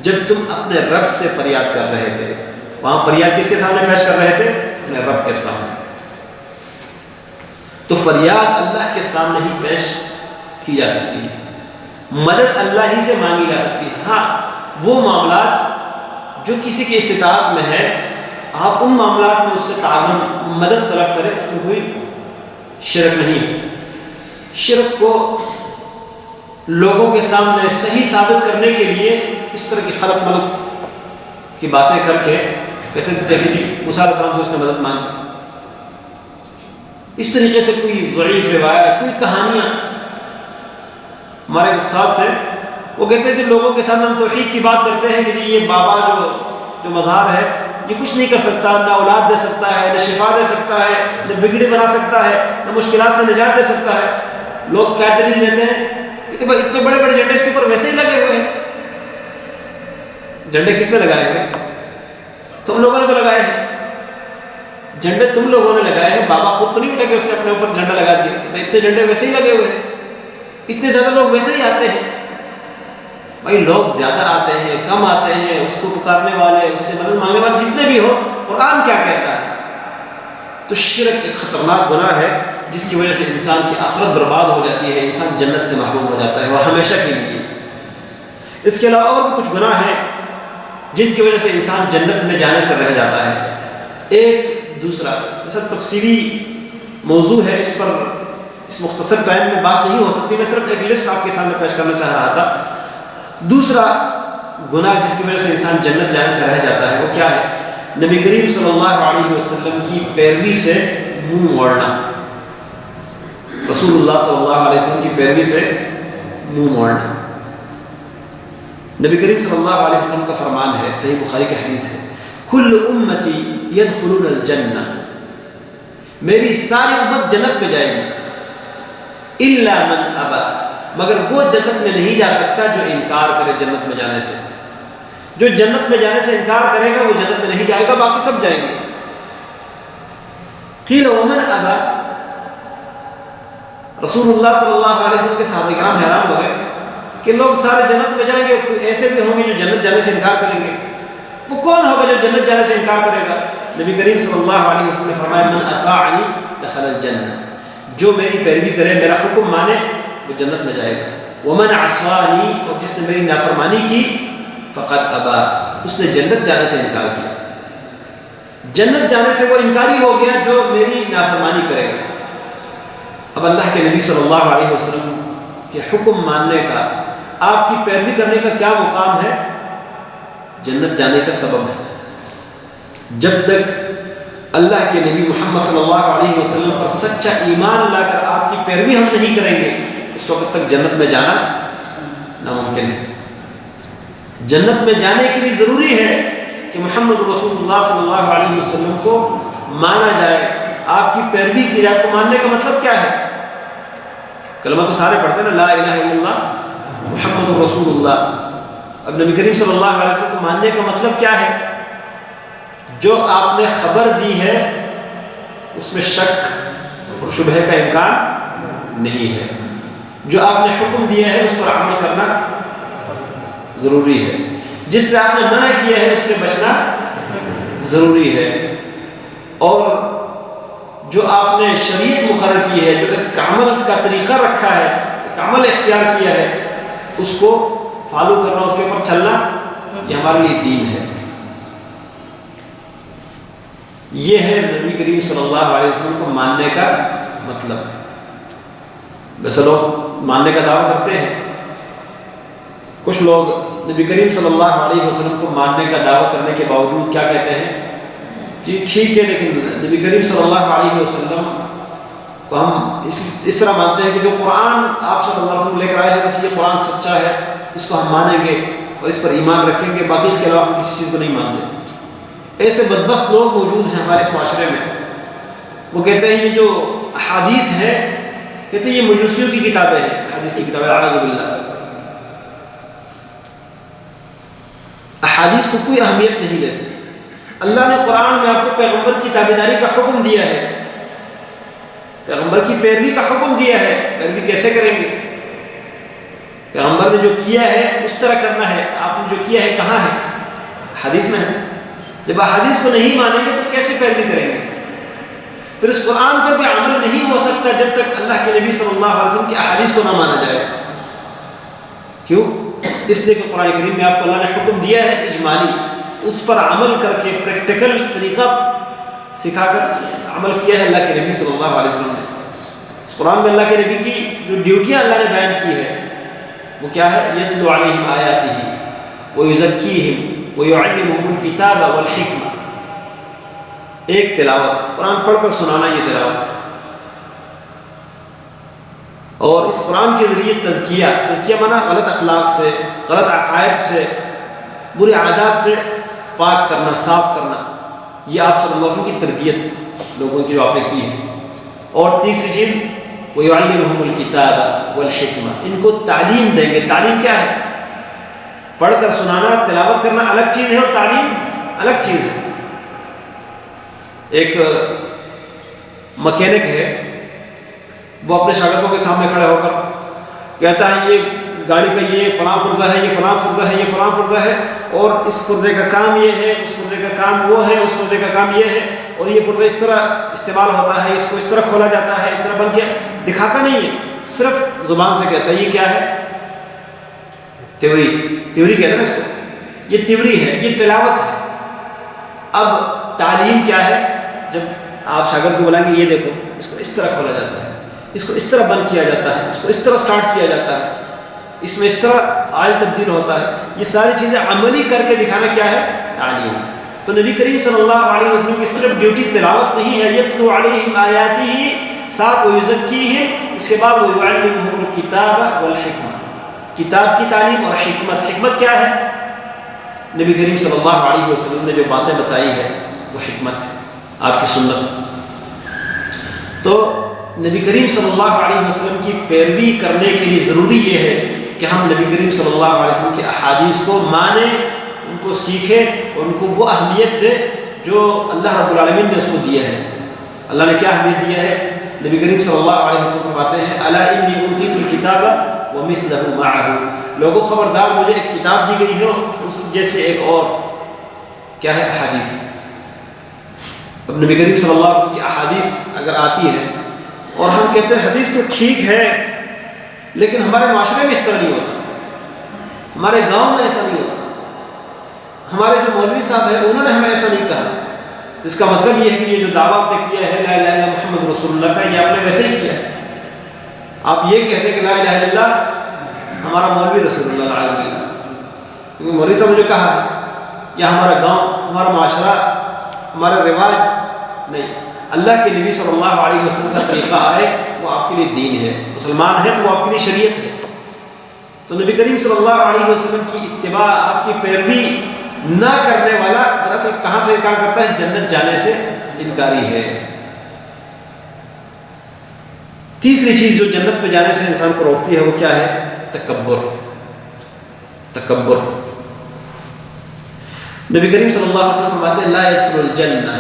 جب تم اپنے رب سے فریاد کر رہے تھے، وہاں فریاد کس کے سامنے پیش کر رہے تھے؟ اپنے رب کے سامنے. تو فریاد اللہ کے سامنے ہی پیش کی جا سکتی ہے، مدد اللہ ہی سے مانگی جا سکتی ہے. ہاں وہ معاملات جو کسی کی استطاعت میں ہے، آپ ان معاملات میں اس سے تعاون مدد طلب کریں، اس میں کوئی شرک نہیں. شرک کو لوگوں کے سامنے صحیح ثابت کرنے کے لیے اس طرح کی خلق ملک کی باتیں کر کے کہتے ہیں دیکھیں جی موسیٰ علیہ السلام سے اس نے مدد مانگی. اس طریقے سے کوئی ضعیف روایت، کوئی کہانیاں. ہمارے استاد تھے، وہ کہتے ہیں جب لوگوں کے سامنے ہم توحید کی بات کرتے ہیں کہ جی یہ بابا جو مزار ہے یہ کچھ نہیں کر سکتا، نہ اولاد دے سکتا ہے، نہ شفا دے سکتا ہے، نہ بگڑی بنا سکتا ہے، نہ مشکلات سے نجات دے سکتا ہے. لوگ کیا دلیل دیتے ہیں کہ بھائی اتنے بڑے بڑے جھنڈے اس کے اوپر ویسے ہی لگے ہوئے ہیں. جھنڈے کس نے لگائے ہوئے؟ تم لوگوں نے تو لگائے ہیں. جھنڈے تم لوگوں نے لگائے ہیں، بابا خود تو نہیں اٹھا کہ اس نے اپنے اوپر جھنڈا لگا دیا. اتنے جھنڈے ویسے ہی لگے ہوئے ہیں، اتنے زیادہ لوگ ویسے ہی آتے ہیں. بھائی لوگ زیادہ آتے ہیں، کم آتے ہیں، اس کو پکارنے والے، اس سے مدد مانگنے والے جتنے بھی ہو، قرآن کیا کہتا ہے؟ تو شرک ایک خطرناک گناہ ہے جس کی وجہ سے انسان کی آخرت برباد ہو جاتی ہے، انسان جنت سے محروم ہو جاتا ہے اور ہمیشہ کے لیے. اس کے علاوہ اور بھی کچھ گناہ ہیں جن کی وجہ سے انسان جنت میں جانے سے رہ جاتا ہے. ایک دوسرا ایسا تفصیلی موضوع ہے، اس پر اس مختصر ٹائم میں بات نہیں ہو سکتی، میں صرف ایک لسٹ آپ کے سامنے پیش کرنا چاہ رہا تھا. دوسرا گناہ جس کی وجہ سے انسان جنت جانے سے رہ جاتا ہے وہ کیا ہے؟ نبی کریم صلی اللہ علیہ وسلم کی پیروی سے منہ موڑنا. رسول اللہ صلی اللہ علیہ وسلم کی پیروی سے منہ موڑنا. نبی کریم صلی اللہ علیہ وسلم کا فرمان ہے، صحیح بخاری کی حدیث ہے، کل امتی یدخلون الجنہ، میری ساری امت جنت میں جائے گی، الا من ابا، مگر وہ جنت میں نہیں جا سکتا جو انکار کرے جنت میں جانے سے. جو جنت میں جانے سے انکار کرے گا وہ جنت میں نہیں جائے گا، باقی سب جائیں گے. قیل ومن ابا، رسول اللہ صلی اللہ علیہ وسلم کے صحابہ کرام حیران ہو گئے کہ لوگ سارے جنت میں جائیں گے، ایسے بھی ہوں گے جو جنت جانے سے انکار کریں گے. وہ کون ہوگا جو جنت جانے سے انکار کرے گا؟ نبی کریم صلی اللہ علیہ وسلم نے فرمایا من اطاعنی دخل الجنہ، جو میری پیروی کرے، میرا حکم مانے، وہ جنت میں جائے گا. ومن عصانی، اور جس نے میری نافرمانی کی، فقد ابا، اس نے جنت جانے سے انکار کیا. جنت جانے سے وہ انکاری ہو گیا جو میری نافرمانی کرے گا. اب اللہ کے نبی صلی اللہ علیہ وسلم کے حکم ماننے کا، آپ کی پیروی کرنے کا کیا مقام ہے؟ جنت جانے کا سبب ہے. جب تک اللہ کے نبی محمد صلی اللہ علیہ وسلم پر سچا ایمان لا کر آپ کی پیروی ہم نہیں کریں گے، اس وقت تک جنت میں جانا ناممکن ہے. جنت میں جانے کے لیے ضروری ہے کہ محمد رسول اللہ صلی اللہ علیہ وسلم کو مانا جائے، آپ کی پیروی کی جائے. آپ کو ماننے کا مطلب کیا ہے؟ کلمہ تو سارے پڑھتے ہیں نا، لا الہ الا اللہ محمد رسول اللہ. اب نبی کریم صلی اللہ علیہ وسلم کو ماننے کا مطلب کیا ہے؟ جو آپ نے خبر دی ہے اس میں شک اور شبہ کا امکان نہیں ہے. جو آپ نے حکم دیا ہے اس پر عمل کرنا ضروری ہے. جس سے آپ نے منع کیا ہے اس سے بچنا ضروری ہے. اور جو آپ نے شریعت مقرر کی ہے، جو ایک عمل کا طریقہ رکھا ہے، ایک عمل اختیار کیا ہے، اس کو فالو کرنا، اس کے اوپر چلنا، یہ ہمارے لیے دین ہے. یہ ہے نبی کریم صلی اللہ علیہ وسلم کو ماننے کا مطلب. ویسے لوگ ماننے کا دعویٰ کرتے ہیں، کچھ لوگ نبی کریم صلی اللہ علیہ وسلم کو ماننے کا دعویٰ کرنے کے باوجود کیا کہتے ہیں؟ جی ٹھیک ہے، لیکن نبی کریم صلی اللہ علیہ وسلم کو ہم اس طرح مانتے ہیں کہ جو قرآن آپ صلی اللہ علیہ وسلم لے کر آئے ہیں، بس یہ قرآن سچا ہے، اس کو ہم مانیں گے اور اس پر ایمان رکھیں گے، باقی اس کے علاوہ ہم کسی چیز کو نہیں مانتے. ایسے بدبخت لوگ موجود ہیں ہمارے اس معاشرے میں. وہ کہتے ہیں یہ جو احادیث ہے، کہتے ہیں یہ مجوسیوں کی کتابیں ہیں، حدیث کی کتابیں، اعوذ باللہ. احادیث کو کوئی اہمیت نہیں دیتے. اللہ نے قرآن میں آپ کو پیغمبر کی تابعداری کا حکم دیا ہے، پیغمبر کی پیروی کا حکم دیا ہے. پیروی کیسے کریں گے؟ پیغمبر نے جو کیا ہے اس طرح کرنا ہے. آپ نے جو کیا ہے کہاں ہے؟ حدیث میں ہے. جب احادیث کو نہیں مانیں گے تو کیسے پیروی کریں گے؟ پھر اس قرآن پر بھی عمل نہیں ہو سکتا جب تک اللہ کے نبی صلی اللہ علیہ وسلم کی احادیث کو نہ مانا جائے. کیوں؟ اس لیے کہ قرآن کریم میں آپ کو اللہ نے حکم دیا ہے اجمالی، اس پر عمل کر کے پریکٹیکل طریقہ سکھا کر عمل کیا ہے اللہ کے نبی صلی اللہ علیہ وسلم نے. اس قرآن میں اللہ کے نبی کی جو ڈیوٹیاں اللہ نے بیان کی ہے وہ کیا ہے؟ یتلو علیہم آیاتہ ویزکیہم ویعلمہم الکتاب والحکمہ. ایک تلاوت، قرآن پڑھ کر سنانا، یہ تلاوت ہے. اور اس قرآن کے ذریعے تزکیہ مانا غلط اخلاق سے، غلط عقائد سے، برے عادات سے پاک کرنا، صاف کرنا. یہ آپ صلی اللہ علیہ وسلم کی تربیت لوگوں کی جو آپ نے کی ہے. اور تیسری چیز وَيُعَلِّمُهُمُ الْكِتَابَ وَالْحِكْمَةَ، ان کو تعلیم دیں گے. تعلیم کیا ہے؟ پڑھ کر سنانا، تلاوت کرنا الگ چیز ہے اور تعلیم الگ چیز ہے. ایک مکینک ہے، وہ اپنے شاگردوں کے سامنے کھڑے ہو کر کہتا ہے یہ گاڑی کا یہ فلاں پرزہ ہے، یہ فلاں پرزہ ہے، یہ فلاں پرزہ ہے، اور اس پرزے کا کام یہ ہے، اس پرزے کا کام وہ ہے، اس پرزے کا کام یہ ہے، اور یہ پرزہ اس طرح استعمال ہوتا ہے، اس کو اس طرح کھولا جاتا ہے، اس طرح بن کے دکھاتا نہیں ہے، صرف زبان سے کہتا ہے. یہ کیا ہے؟ تیوری کہتے ہیں نا اس کو. یہ تیوری ہے، یہ تلاوت ہے. اب تعلیم کیا ہے؟ جب آپ شاگرد کو بلائیں گے یہ دیکھو اس کو اس طرح کھولا جاتا ہے، اس کو اس طرح بند کیا جاتا ہے، اس کو اس طرح سٹارٹ کیا جاتا ہے، اس میں اس طرح آئل تبدیل ہوتا ہے. یہ ساری چیزیں عملی کر کے دکھانا کیا ہے؟ تعلیم. تو نبی کریم صلی اللہ علیہ وسلم کی صرف ڈیوٹی تلاوت نہیں ہے، یتلو علیہم آیاتہ، ساتھ ویزکیہم، اس کے بعد ویعلمہم الکتاب والحکمہ، کتاب کی تعلیم اور حکمت. حکمت کیا ہے؟ نبی کریم صلی اللہ علیہ وسلم نے جو باتیں بتائی ہے وہ حکمت ہے، آپ کی سنت. تو نبی کریم صلی اللہ علیہ وسلم کی پیروی کرنے کے لیے ضروری یہ ہے کہ ہم نبی کریم صلی اللہ علیہ وسلم کی احادیث کو مانیں، ان کو سیکھیں اور ان کو وہ اہمیت دیں جو اللہ رب العالمین نے اس کو دیا ہے. اللہ نے کیا اہمیت دیا ہے؟ نبی کریم صلی اللہ علیہ وسلم فرماتے ہیں الا انی اوتیت الکتاب ومثله معه، لوگوں خبردار مجھے ایک کتاب دی گئی ہے اس جیسے ایک اور کیا ہے احادیث. اب نبی کریم صلی اللہ علیہ وسلم کی احادیث اگر آتی ہے اور ہم کہتے ہیں حدیث تو ٹھیک ہے لیکن ہمارے معاشرے میں اس طرح نہیں ہوتا، ہمارے گاؤں میں ایسا نہیں ہوتا، ہمارے جو مولوی صاحب ہیں انہوں نے ہمیں ایسا نہیں کہا، اس کا مطلب یہ ہے کہ یہ جو دعویٰ آپ نے کیا ہے لا الہ الا محمد رسول اللہ کا، یہ آپ نے ویسے ہی کیا ہے. آپ یہ کہتے ہیں کہ لا الہ الا اللہ ہمارا مولوی رسول اللہ علیہ وسلم، کیونکہ مولوی صاحب نے جو کہا ہے یا ہمارا گاؤں، ہمارا معاشرہ، ہمارا رواج نہیں. اللہ کے نبی صلی اللہ علیہ وسلم کا طریقہ آئے وہ آپ کے لیے دین ہے، مسلمان ہے تو وہ آپ کے لیے شریعت ہے. تو نبی کریم صلی اللہ علیہ وسلم کی اتباع، آپ کی پیروی نہ کرنے والا دراصل کہاں سے انکار کرتا ہے؟ جنت جانے سے انکاری ہے. تیسری چیز جو جنت میں جانے سے انسان کو روکتی ہے وہ کیا ہے؟ تکبر. تکبر. نبی کریم صلی اللہ علیہ وسلم فرماتے ہیں لا يدخل الجنہ،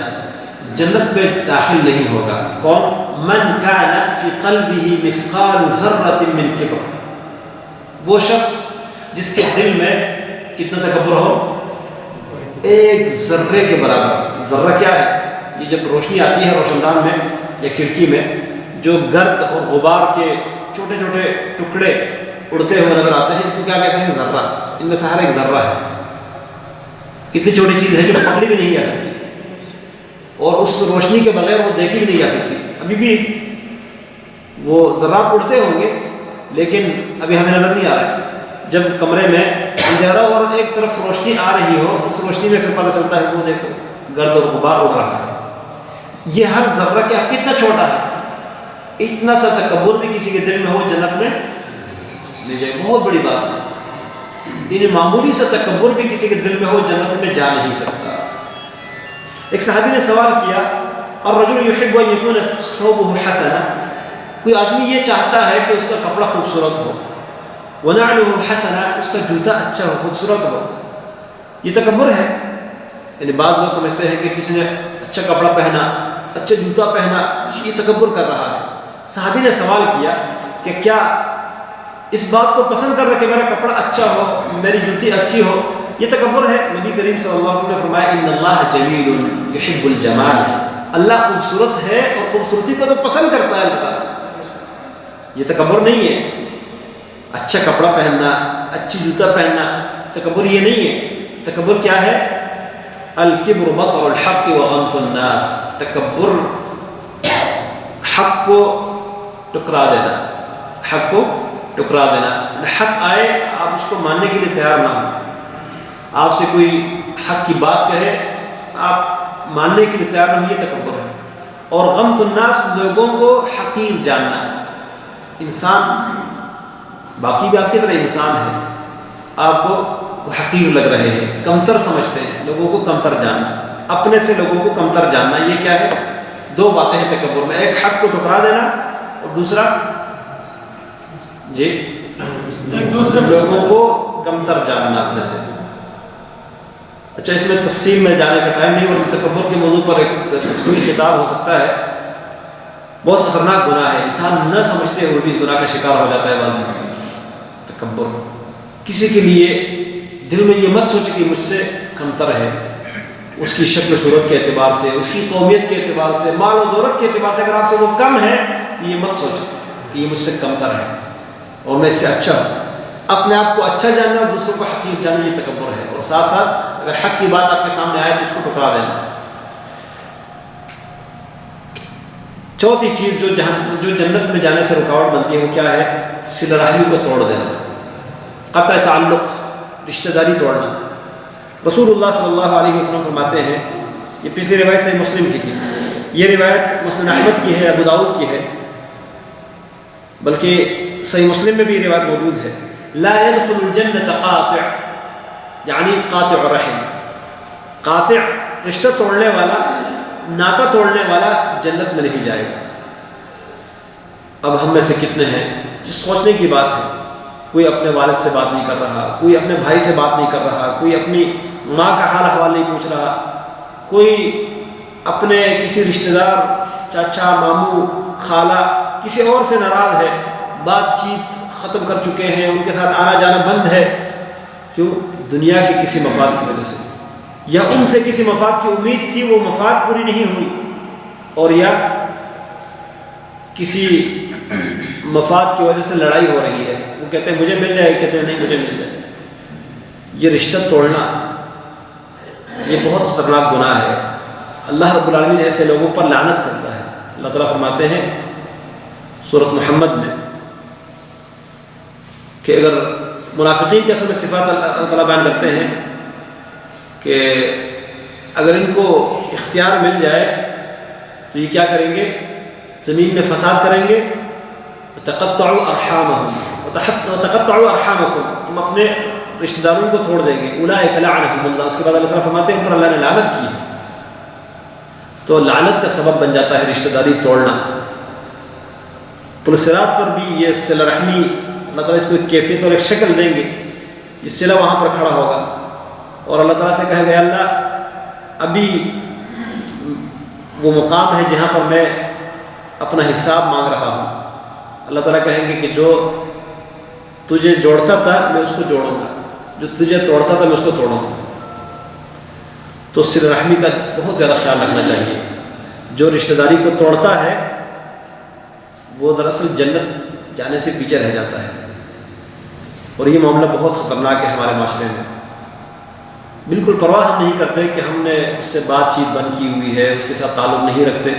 جنت میں داخل نہیں ہوگا کون؟ من کان فی قلبہ مثقال ذرۃ من کبر، وہ شخص جس کے دل میں کتنا تکبر ہو؟ ایک ذرے کے برابر. ذرہ کیا ہے؟ یہ جب روشنی آتی ہے روشن دان میں یا کھڑکی میں، جو گرد اور غبار کے چھوٹے چھوٹے ٹکڑے اڑتے ہوئے نظر آتے ہیں، اس کو کیا کہتے ہیں؟ ذرہ. ان میں سے ہر ایک ذرہ ہے. کتنی چھوٹی چیز ہے جو پکڑی بھی نہیں جا سکتی اور اس روشنی کے بغیر وہ دیکھی بھی نہیں جا سکتی. ابھی بھی وہ ذرات اڑتے ہوں گے لیکن ابھی ہمیں نظر نہیں آ رہا ہے. جب کمرے میں اندھیرا اور ایک طرف روشنی آ رہی ہو، اس روشنی میں پھر پتہ چلتا ہے وہ دیکھو گرد اور غبار اڑ رہا ہے. یہ ہر ذرہ کیا کتنا چھوٹا ہے. اتنا سا تکبر بھی کسی کے دل میں ہو جنت میں نہیں جائے. بہت بڑی بات ہے. یعنی معمولی سا تکبر بھی کسی کے دل میں ہو جنت میں جا نہیں سکتا. ایک صحابی نے سوال کیا الرجل يحب ان يكون ثوبه حسنا، کوئی آدمی یہ چاہتا ہے کہ اس کا کپڑا خوبصورت ہو، ونعله حسنا، اس کا جوتا اچھا ہو، خوبصورت ہو. یہ تکبر ہے. یعنی بعض لوگ سمجھتے ہیں کہ کسی نے اچھا کپڑا پہنا، اچھا جوتا پہنا، یہ تکبر کر رہا ہے. صحابی نے سوال کیا کہ کیا اس بات کو پسند کر رہا کہ میرا کپڑا اچھا ہو، میری جوتی اچھی ہو، یہ تکبر ہے؟ نبی کریم صلی اللہ علیہ وسلم نے فرمایا ان اللہ جمیل یحب الجمال، اللہ خوبصورت ہے اور خوبصورتی کو تو پسند کرتا ہے اللہ. یہ تکبر نہیں ہے. اچھا کپڑا پہننا، اچھی جوتا پہننا تکبر یہ نہیں ہے. تکبر کیا ہے؟ الکبر بطر الحق وغمط الناس، تکبر حق کو ٹکرا دینا، حق کو ٹکرا دینا. حق آئے آپ اس کو ماننے کے لیے تیار نہ ہوں. آپ سے کوئی حق کی بات کہے آپ ماننے کے لیے تیار نہ ہو، یہ تکبر ہے. اور غمط الناس، لوگوں کو حقیر جاننا. انسان باقی بھی آپ کی طرح انسان ہے، آپ کو وہ حقیر لگ رہے ہیں، کمتر سمجھتے ہیں، لوگوں کو کمتر جاننا، اپنے سے لوگوں کو کمتر جاننا. یہ کیا ہے؟ دو باتیں ہیں تکبر میں. ایک حق کو ٹکرا دینا اور دوسرا جی لوگوں کو کمتر جاننا اپنے سے. اچھا اس میں تفصیل میں جانے کا ٹائم نہیں، اور تکبر کے موضوع پر ایک تفصیل خطاب ہو سکتا ہے. بہت خطرناک گناہ ہے، انسان نہ سمجھتے ہوئے بھی اس گناہ کا شکار ہو جاتا ہے. واضح تکبر. کسی کے لیے دل میں یہ مت سوچے کہ مجھ سے کمتر ہے، اس کی شکل و صورت کے اعتبار سے، اس کی قومیت کے اعتبار سے، مال و دولت کے اعتبار سے اگر آپ سے وہ کم ہے تو یہ مت سوچے کہ یہ مجھ سے کمتر ہے اور میں اس سے اچھا ہوں. اپنے آپ کو اچھا جاننا اور دوسروں کو حقیر جاننا یہ تکبر ہے. اور ساتھ ساتھ اگر حق کی بات آپ کے سامنے آئے تو اس کو ٹکرا دینا. چوتھی چیز جو جنت میں جانے سے رکاوٹ بنتی ہے وہ کیا ہے؟ صلہ رحمی کو توڑ دینا، قطع تعلق، رشتہ داری توڑنا. رسول اللہ صلی اللہ علیہ وسلم فرماتے ہیں، یہ پچھلی روایت صحیح مسلم کی تھی، یہ روایت مسند احمد کی ہے، ابو داؤد کی ہے، بلکہ صحیح مسلم میں بھی یہ روایت موجود ہے. لا يدخل الجنة قاطع، یعنی قاطع رحم، قاطع رشتہ توڑنے والا، ناطہ توڑنے والا جنت میں نہیں جائے گا. اب ہم میں سے کتنے ہیں جس سوچنے کی بات ہے، کوئی اپنے والد سے بات نہیں کر رہا، کوئی اپنے بھائی سے بات نہیں کر رہا، کوئی اپنی ماں کا حال احوال نہیں پوچھ رہا، کوئی اپنے کسی رشتہ دار، چاچا، ماموں، خالہ، کسی اور سے ناراض ہے، بات چیت ختم کر چکے ہیں، ان کے ساتھ آنا جانا بند ہے. کیوں؟ دنیا کے کسی مفاد کی وجہ سے، یا ان سے کسی مفاد کی امید تھی وہ مفاد پوری نہیں ہوئی، اور یا کسی مفاد کی وجہ سے لڑائی ہو رہی ہے. وہ کہتے ہیں مجھے مل جائے، کہتے ہیں نہیں مجھے مل جائے. یہ رشتہ توڑنا یہ بہت خطرناک گناہ ہے. اللہ رب العالمین ایسے لوگوں پر لعنت کرتا ہے. اللہ تعالیٰ فرماتے ہیں سورۃ محمد میں کہ اگر منافقین کے اصل میں صفات اللہ تعالیٰ بیان کرتے ہیں کہ اگر ان کو اختیار مل جائے تو یہ کیا کریں گے؟ زمین میں فساد کریں گے. تقطعوا ارحامکم، تم اپنے رشتہ داروں کو توڑ دیں گے. اولئک لعنہم اللہ. اس کے بعد اللہ تعالیٰ فرماتے ہیں ان پر اللہ نے لعنت کی ہے. تو لعنت کا سبب بن جاتا ہے رشتہ داری توڑنا. پل صراط پر بھی یہ صلہ رحمی اللہ تعالیٰ اس کو ایک کیفیت اور ایک شکل دیں گے. یہ صلہ وہاں پر کھڑا ہوگا اور اللہ تعالیٰ سے کہے گا اللہ ابھی وہ مقام ہے جہاں پر میں اپنا حساب مانگ رہا ہوں. اللہ تعالیٰ کہیں گے کہ جو تجھے جوڑتا تھا میں اس کو جوڑوں گا، جو تجھے توڑتا تھا میں اس کو توڑوں گا. تو صلہ رحمی کا بہت زیادہ خیال رکھنا چاہیے. جو رشتہ داری کو توڑتا ہے وہ دراصل جنت جانے سے پیچھے رہ جاتا ہے. اور یہ معاملہ بہت خطرناک ہے ہمارے معاشرے میں. بالکل پرواہ ہم نہیں کرتے کہ ہم نے اس سے بات چیت بند کی ہوئی ہے، اس کے ساتھ تعلق نہیں رکھتے.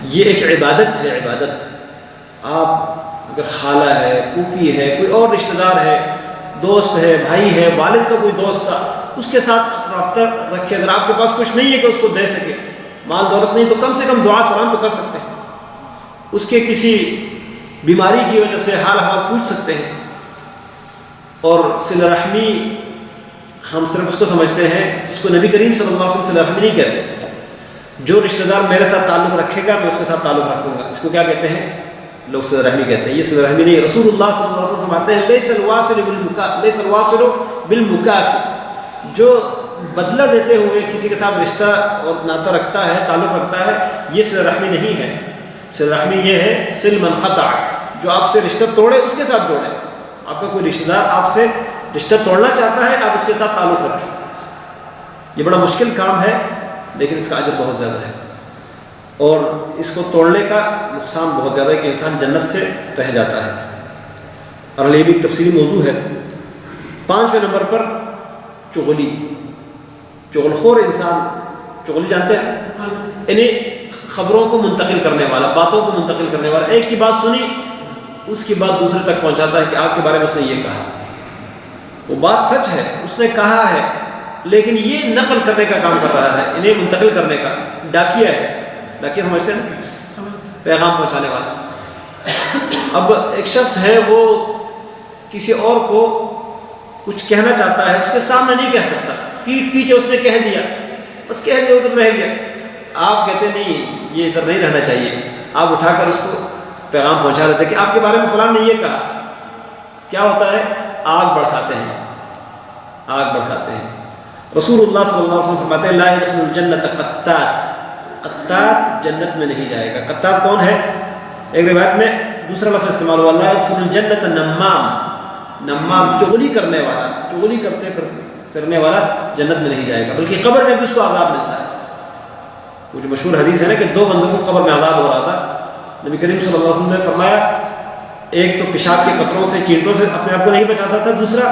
یہ ایک عبادت ہے، عبادت. آپ اگر خالہ ہے، پھوپھی ہے، کوئی اور رشتہ دار ہے، دوست ہے، بھائی ہے، والد کا کوئی دوست تھا، اس کے ساتھ رابطہ رکھے. اگر آپ کے پاس کچھ نہیں ہے کہ اس کو دے سکے، مال دولت نہیں، تو کم سے کم دعا سلام تو کر سکتے ہیں. اس کے کسی بیماری کی وجہ سے حال احوال پوچھ سکتے ہیں. اور صلہ رحمی ہم صرف اس کو سمجھتے ہیں جس کو نبی کریم صلی اللہ علیہ وسلم صلہ رحمی نہیں کہتے. جو رشتہ دار میرے ساتھ تعلق رکھے گا میں اس کے ساتھ تعلق رکھوں گا، اس کو کیا کہتے ہیں؟ لوگ صلہ رحمی کہتے ہیں. یہ صلہ رحمی نہیں. رسول اللہ صلی اللہ علیہ وسلم فرماتے ہیں لیس الواصل بالمکافئ، جو بدلہ دیتے ہوئے کسی کے ساتھ رشتہ اور ناطہ رکھتا ہے، تعلق رکھتا ہے، یہ صلہ رحمی نہیں ہے. صلہ رحمی یہ ہے صل من قطعک، جو آپ سے رشتہ توڑے اس کے ساتھ جوڑے. آپ کا کوئی رشتہ دار آپ سے رشتہ توڑنا چاہتا ہے، آپ اس کے ساتھ تعلق رکھیں. یہ بڑا مشکل کام ہے لیکن اس کا اجر بہت زیادہ ہے، اور اس کو توڑنے کا نقصان بہت زیادہ ہے کہ انسان جنت سے رہ جاتا ہے. اور یہ بھی ایک تفصیلی موضوع ہے. 5ویں نمبر پر چغلی. چغل خور انسان، چغلی جانتے ہیں؟ یعنی خبروں کو منتقل کرنے والا، باتوں کو منتقل کرنے والا. ایک کی بات سنی اس کی بات دوسرے تک پہنچاتا ہے کہ آپ کے بارے میں اس نے یہ کہا. وہ بات سچ ہے، اس نے کہا ہے، لیکن یہ نقل کرنے کا کام کر رہا ہے، انہیں منتقل کرنے کا. ڈاکیہ ہے. ڈاکیہ سمجھتے ہیں؟ پیغام پہنچانے والا. اب ایک شخص ہے وہ کسی اور کو کچھ کہنا چاہتا ہے، اس کے سامنے نہیں کہہ سکتا، پیٹھ پیچھے اس نے کہہ دیا، بس کہہ دیا ادھر رہ گیا. آپ کہتے نہیں یہ ادھر نہیں رہنا چاہیے. آپ اٹھا کر اس کو پیغام پہنچا دیتے کہ آپ کے بارے میں فلان نے یہ کہا. کیا ہوتا ہے؟ آگ بڑھاتے ہیں، آگ بڑھاتے ہیں. رسول اللہ صلی اللہ علیہ وسلم فرماتے ہیں لا يدخل الجنت قطات. قطات جنت میں نہیں جائے گا. قطات کون ہے؟ ایک روایت میں دوسرا لفظ استعمال ہوا لا يدخل الجنت نمام. نمام چغلی کرنے والا، چغلی کرنے والا جنت میں نہیں جائے گا، بلکہ قبر میں بھی اس کو عذاب ملتا ہے. وہ جو مشہور حدیث ہے نا کہ 2 بندوں کو قبر میں عذاب ہو رہا تھا. نبی کریم صلی اللہ علیہ وسلم نے فرمایا ایک تو پیشاب کے قطروں سے، چینٹوں سے اپنے آپ کو نہیں بچاتا تھا، دوسرا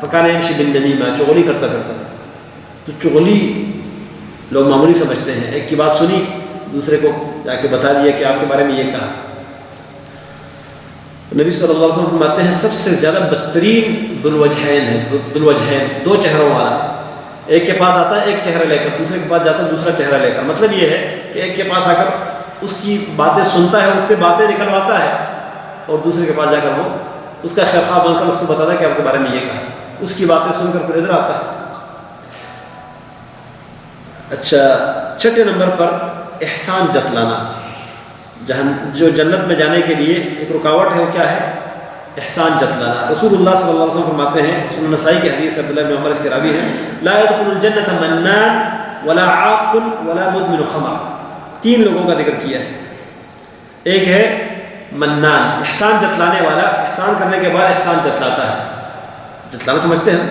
فکان یمشی بالنمیمہ، چغلی کرتا تھا. تو چغلی لوگ معمولی سمجھتے ہیں. ایک کی بات سنی دوسرے کو جا کے بتا دیا کہ آپ کے بارے میں یہ کہا. نبی صلی اللہ علیہ وسلم فرماتے ہیں سب سے زیادہ بدترین ذوالوجہین ہے. ذوالوجہین 2 چہروں والا. ایک کے پاس آتا ہے ایک چہرہ لے کر، دوسرے کے پاس جاتا ہے دوسرا چہرہ لے کر. مطلب یہ ہے کہ ایک کے پاس آ کر اس کی باتیں سنتا ہے، اس سے باتیں نکلواتا ہے، اور دوسرے کے پاس جا کر وہ اس کا خیرخواہ بن کر اس کو بتاتا ہے کہ آپ کے بارے میں یہ کہا. اس کی باتیں سن کر پھر ادھر آتا ہے. اچھا 6 نمبر پر احسان جتلانا. جو جنت میں جانے کے لیے ایک رکاوٹ ہے وہ کیا ہے؟ احسان جتلانا. رسول اللہ صلی اللہ علیہ وسلم فرماتے ہیں، سنن نسائی کی حدیث عبداللہ بن عمر اس کے راوی ہیں، لا يدخل الجنت منان ولا عاق ولا مدمن خمر. 3 لوگوں کا ذکر کیا ہے. ایک ہے منان، احسان جتلانے والا، احسان کرنے کے بعد احسان جتلاتا ہے. جتلانا سمجھتے ہیں؟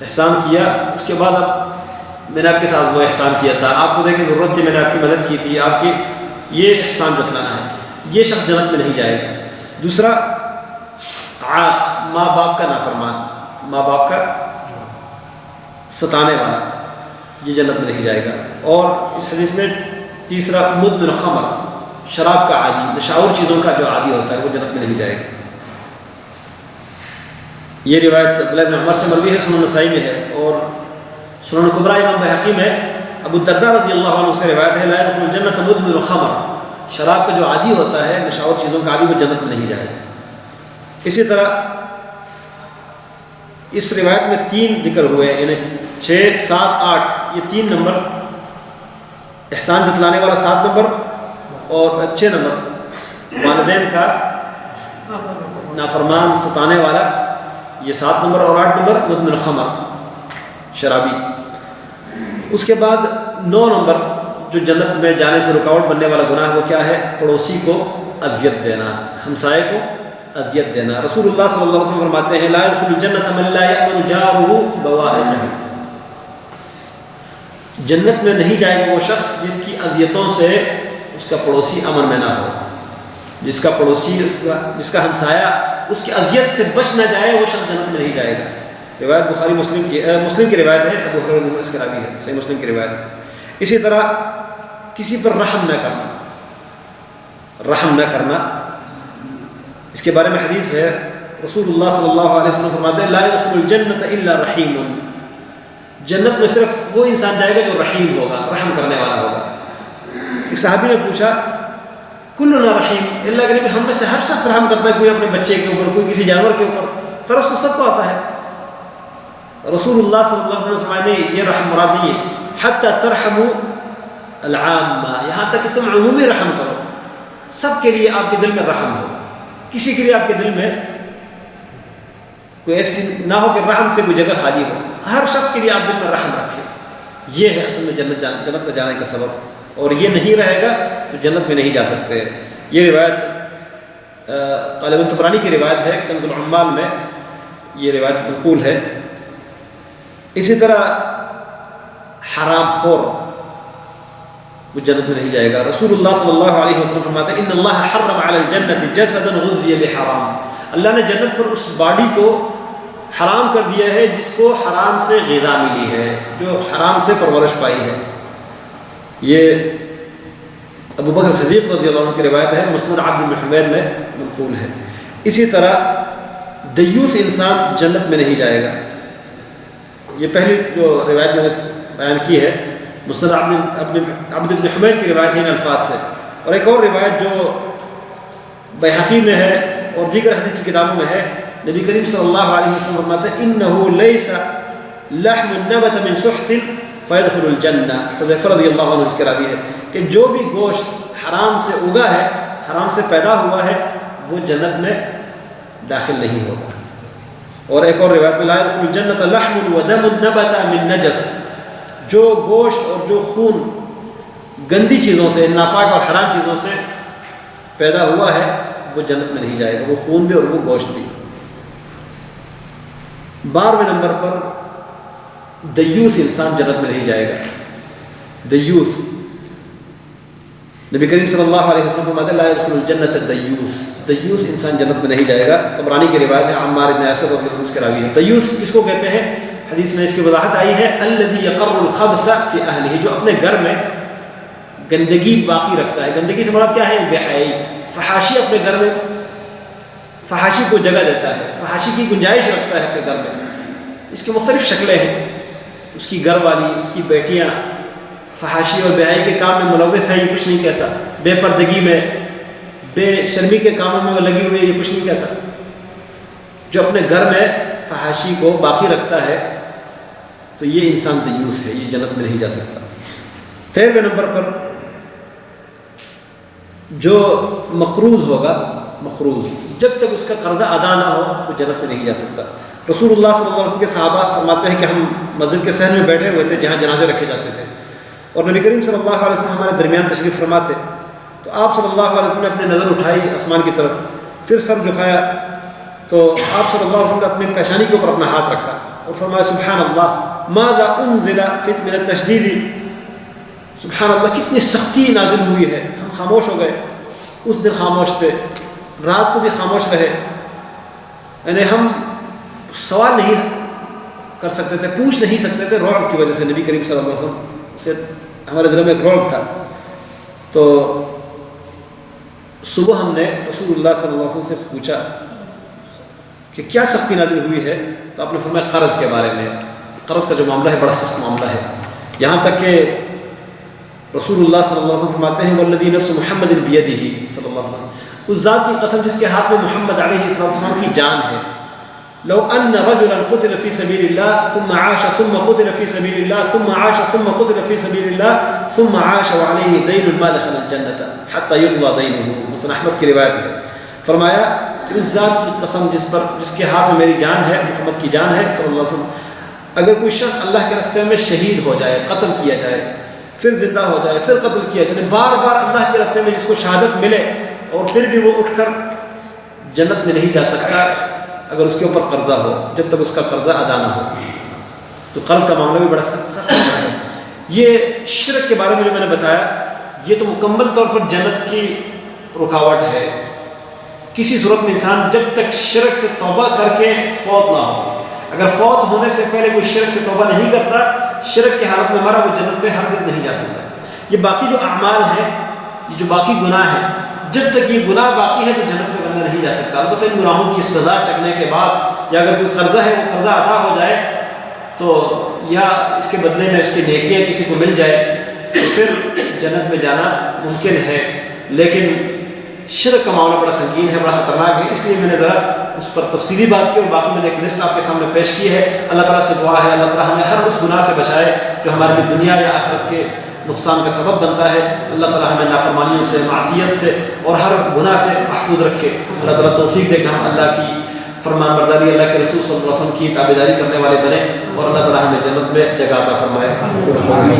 احسان کیا اس کے بعد اب میں نے آپ کے ساتھ وہ احسان کیا تھا، آپ کو دیکھیں ضرورت تھی میں نے آپ کی مدد کی تھی، آپ کی، یہ احسان جتلانا ہے. یہ شخص جنت میں نہیں جائے گا. دوسرا عاق، ماں باپ کا نافرمان، ماں باپ کا ستانے والا، یہ جنت میں نہیں جائے گا. اور اس حدیث میں تیسرا مدمن خمر، شراب کا عادی، نشاور چیزوں کا جو عادی ہوتا ہے وہ جنت میں نہیں جائے گا. یہ روایت عبداللہ بن عمر سے مروی ہے، سنن نسائی میں ہے، اور سنن کبریٰ امام بہقی میں ابو الدرداء رضی اللہ عنہ سے روایت ہے لا يدخل الجنۃ مدمن خمر، شراب کا جو عادی ہوتا ہے، نشاور چیزوں کا عادی، وہ جنت میں نہیں جائے گا. اسی طرح اس روایت میں 3 ذکر ہوئے، یعنی 6، 7، 8، یہ 3 نمبر، احسان جتلانے والا 7 نمبر، اور 6 نمبر والدین کا نافرمان ستانے والا یہ 7 نمبر، اور 8 نمبر مدمن خمر، شرابی. اس کے بعد 9 نمبر جو جنت میں جانے سے رکاوٹ بننے والا گناہ وہ کیا ہے؟ پڑوسی کو اذیت دینا، ہمسائے کو اذیت دینا. رسول اللہ صلی اللہ علیہ وسلم فرماتے ہیں لا يدخل الجنۃ من لا يأمن جاره بوائقه، جنت میں نہیں جائے گا وہ شخص جس کی اذیتوں سے اس کا پڑوسی امن میں نہ ہو، جس کا پڑوسی، جس کا ہمسایہ اس کی اذیت سے بچ نہ جائے، وہ شخص جنت میں نہیں جائے گا. روایت بخاری مسلم کی روایت ہے، ابو ہریرہ اس کا راوی ہے، صحیح مسلم کی روایت. اسی طرح کسی پر رحم نہ کرنا، رحم نہ کرنا، اس کے بارے میں حدیث ہے، رسول اللہ صلی اللہ علیہ وسلم فرماتے ہیں لا يدخل الجنۃ الا رحیم، جنت میں صرف وہ انسان جائے گا جو رحیم ہوگا، رحم کرنے والا ہوگا. ایک صحابی نے پوچھا کلنا رحیم، اللہ کے نبی ہم میں سے ہر شخص رحم کرتا ہے، کوئی اپنے بچے کے اوپر، کوئی کسی جانور کے اوپر، ترس تو سب کو آتا ہے. رسول اللہ صلی اللہ علیہ وسلم فرماتے یہ رحم مراد نہیں ہے، حتی ترحموا العامہ، یہاں تک کہ تم عمومی رحم کرو، سب کے لیے آپ کے دل میں رحم ہو، کسی کے لیے آپ کے دل میں کوئی ایسی نہ ہو کہ رحم سے کوئی جگہ خالی ہو، ہر شخص کے لیے آپ دل میں رحم رکھیں. یہ ہے اصل میں جنت میں جانے کا سبب، اور یہ نہیں رہے گا تو جنت میں نہیں جا سکتے. یہ روایت غالباً طبرانی کی روایت ہے، کنز العمال میں یہ روایت منقول ہے. اسی طرح حرام خور وہ جنت میں نہیں جائے گا. رسول اللہ صلی اللہ علیہ وسلم فرماتے ہیں ان اللہ حرم علی الجنت جسدا غذی بحرام، اللہ نے جنت پر اس باڈی کو حرام کر دیا ہے جس کو حرام سے غذا ملی ہے، جو حرام سے پرورش پائی ہے. یہ ابو بکر صدیق رضی اللہ عنہ کی روایت ہے، مسند عبد بن حمید میں منقول ہے. اسی طرح دیوث انسان جنت میں نہیں جائے گا. یہ پہلی جو روایت میں نے بیان کی ہے مسند عبد بن حمید کی روایت ہے ان الفاظ سے. اور ایک اور روایت جو بیہقی میں ہے اور دیگر حدیث کی کتابوں میں ہے، نبی کریم صلی اللہ علیہ وسلم فرماتے ہیں انه ليس لحم نبت من سحت فيدخل الجنہ. حذیفہ رضی اللہ عنہ اس کے راوی ہے کہ جو بھی گوشت حرام سے اگا ہے، حرام سے پیدا ہوا ہے، وہ جنت میں داخل نہیں ہوگا. اور ایک اور روایت میں لا يدخل الجنة لحم ودم نبت من نجس، جو گوشت اور جو خون گندی چیزوں سے، ناپاک اور حرام چیزوں سے پیدا ہوا ہے وہ جنت میں نہیں جائے گا، وہ خون بھی اور وہ گوشت بھی. 12ویں نمبر پر دیوث انسان جنت میں نہیں جائے گا. دیوث، نبی کریم صلی اللہ علیہ وسلم فرماتے ہیں لا يدخل الجنة الدیوث، دیوث انسان جنت میں نہیں جائے گا. طبرانی کی روایت ہے، عمار بن یاسر رضی اللہ عنہ اس کے راوی ہے. دیوث کس کو کہتے ہیں؟ حدیث میں اس کی وضاحت آئی ہے الذی یقر الخبث فی اہلہ، جو اپنے گھر میں گندگی باقی رکھتا ہے. گندگی سے مراد کیا ہے؟ بے حیائی، فحاشی، اپنے گھر میں فحاشی کو جگہ دیتا ہے، فحاشی کی گنجائش رکھتا ہے اپنے گھر میں. اس کی مختلف شکلیں ہیں، اس کی گھر والی، اس کی بیٹیاں فحاشی اور بے حیائی کے کام میں ملوث ہیں، یہ کچھ نہیں کہتا. بے پردگی میں، بے شرمی کے کاموں میں وہ لگی ہوئی ہے، یہ کچھ نہیں کہتا. جو اپنے گھر میں فحاشی کو باقی رکھتا ہے تو یہ انسان دیوث ہے، یہ جنت میں نہیں جا سکتا. 13ویں نمبر پر جو مقروض ہوگا، مقروض، جب تک اس کا قرضہ ادا نہ ہو وہ جنت میں نہیں جا سکتا. رسول اللہ صلی اللہ علیہ وسلم کے صحابہ فرماتے ہیں کہ ہم مسجد کے صحن میں بیٹھے ہوئے تھے جہاں جنازے رکھے جاتے تھے، اور نبی کریم صلی اللہ علیہ وسلم ہمارے درمیان تشریف فرما تھے. تو آپ صلی اللہ علیہ وسلم نے اپنی نظر اٹھائی آسمان کی طرف، پھر سر جھکایا تو آپ صلی اللہ علیہ وسلم نے اپنی پیشانی کے اوپر اپنا ہاتھ رکھا اور فرمایا سبحان اللہ ماذا انزل من التشدید، سبحان اللہ کتنی سختی نازل ہوئی ہے. ہم خاموش ہو گئے، اس دن خاموش تھے، رات کو بھی خاموش رہے، یعنی ہم سوال نہیں کر سکتے تھے، پوچھ نہیں سکتے تھے رعب کی وجہ سے. نبی کریم صلی اللہ علیہ وسلم سے ہمارے دل میں ایک رعب تھا. تو صبح ہم نے رسول اللہ صلی اللہ علیہ وسلم سے پوچھا کہ کیا سختی نازل ہوئی ہے، تو آپ نے فرمایا قرض کے بارے میں. قرض کا جو معاملہ ہے بڑا سخت معاملہ ہے، یہاں تک کہ رسول اللہ صلی اللہ علیہ وسلم فرماتے ہیں والذی نفس محمد بیدہ صلی اللہ علیہ وسلم، اس ذات کی قسم جس کے ہاتھ میں محمد علیہ السلام کی جان ہے، لو ان رجلا قتل فی سبیل اللہ ثم عاش ثم قتل فی سبیل اللہ ثم عاش ثم قتل فی سبیل اللہ ثم عاش وعلیہ دین ما دخل الجنة حتی یقضى دینہ. مسلم احمد کی روایت ہے. فرمایا کہ اس ذات کی قسم جس کے ہاتھ میں میری جان ہے، محمد کی جان ہے صلی اللہ علیہ وسلم، اگر کوئی شخص اللہ کے راستے میں شہید ہو جائے، قتل کیا جائے، پھر زندہ ہو جائے، پھر قتل کیا جائے، بار بار اللہ کے راستے میں جس کو شہادت ملے اور پھر بھی وہ اٹھ کر جنت میں نہیں جا سکتا اگر اس کے اوپر قرضہ ہو، جب تک اس کا قرضہ ادا نہ ہو. تو قرض کا معاملہ بھی بڑا سخت ہے. یہ شرک کے بارے میں جو میں نے بتایا، یہ تو مکمل طور پر جنت کی رکاوٹ ہے. کسی صورت میں انسان جب تک شرک سے توبہ کر کے فوت نہ ہو، اگر فوت ہونے سے پہلے کوئی شرک سے توبہ نہیں کرتا، شرک کی حالت میں مرا، وہ جنت میں ہرگز نہیں جا سکتا. یہ باقی جو اعمال ہیں، یہ جو باقی گناہ ہیں، جب تک یہ گناہ باقی ہے تو جنت میں بندہ نہیں جا سکتا. البتہ ان گناہوں کی سزا چکنے کے بعد، یا اگر کوئی قرضہ ہے وہ قرضہ ادا ہو جائے تو، یا اس کے بدلے میں اس کی نیکیاں کسی کو مل جائے تو پھر جنت میں جانا ممکن ہے. لیکن شرک کا معاملہ بڑا سنگین ہے، بڑا خطرناک ہے، اس لیے میں نے ذرا اس پر تفصیلی بات کی، اور باقی میں نے ایک لسٹ آپ کے سامنے پیش کی ہے. اللہ تعالیٰ سے دعا ہے اللہ تعالیٰ ہمیں ہر اس گناہ سے بچائے جو ہمارے بھی دنیا یا آخرت کے نقصان کا سبب بنتا ہے. اللہ تعالیٰ ہمیں نافرمانیوں سے، معصیت سے اور ہر گناہ سے محفوظ رکھے. اللہ تعالیٰ توفیق دے کہ ہم اللہ کی فرمان برداری، اللہ کے رسول صلی اللہ علیہ وسلم کی تابعداری کرنے والے بنے، اور اللہ تعالیٰ ہمیں جنت میں جگہ عطا فرمائے.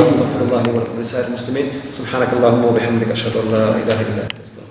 استغفر اللہ لی ولکم ولسائر المسلمین. سبحانک اللہم وبحمدک اشہد ان لا الہ الا انت.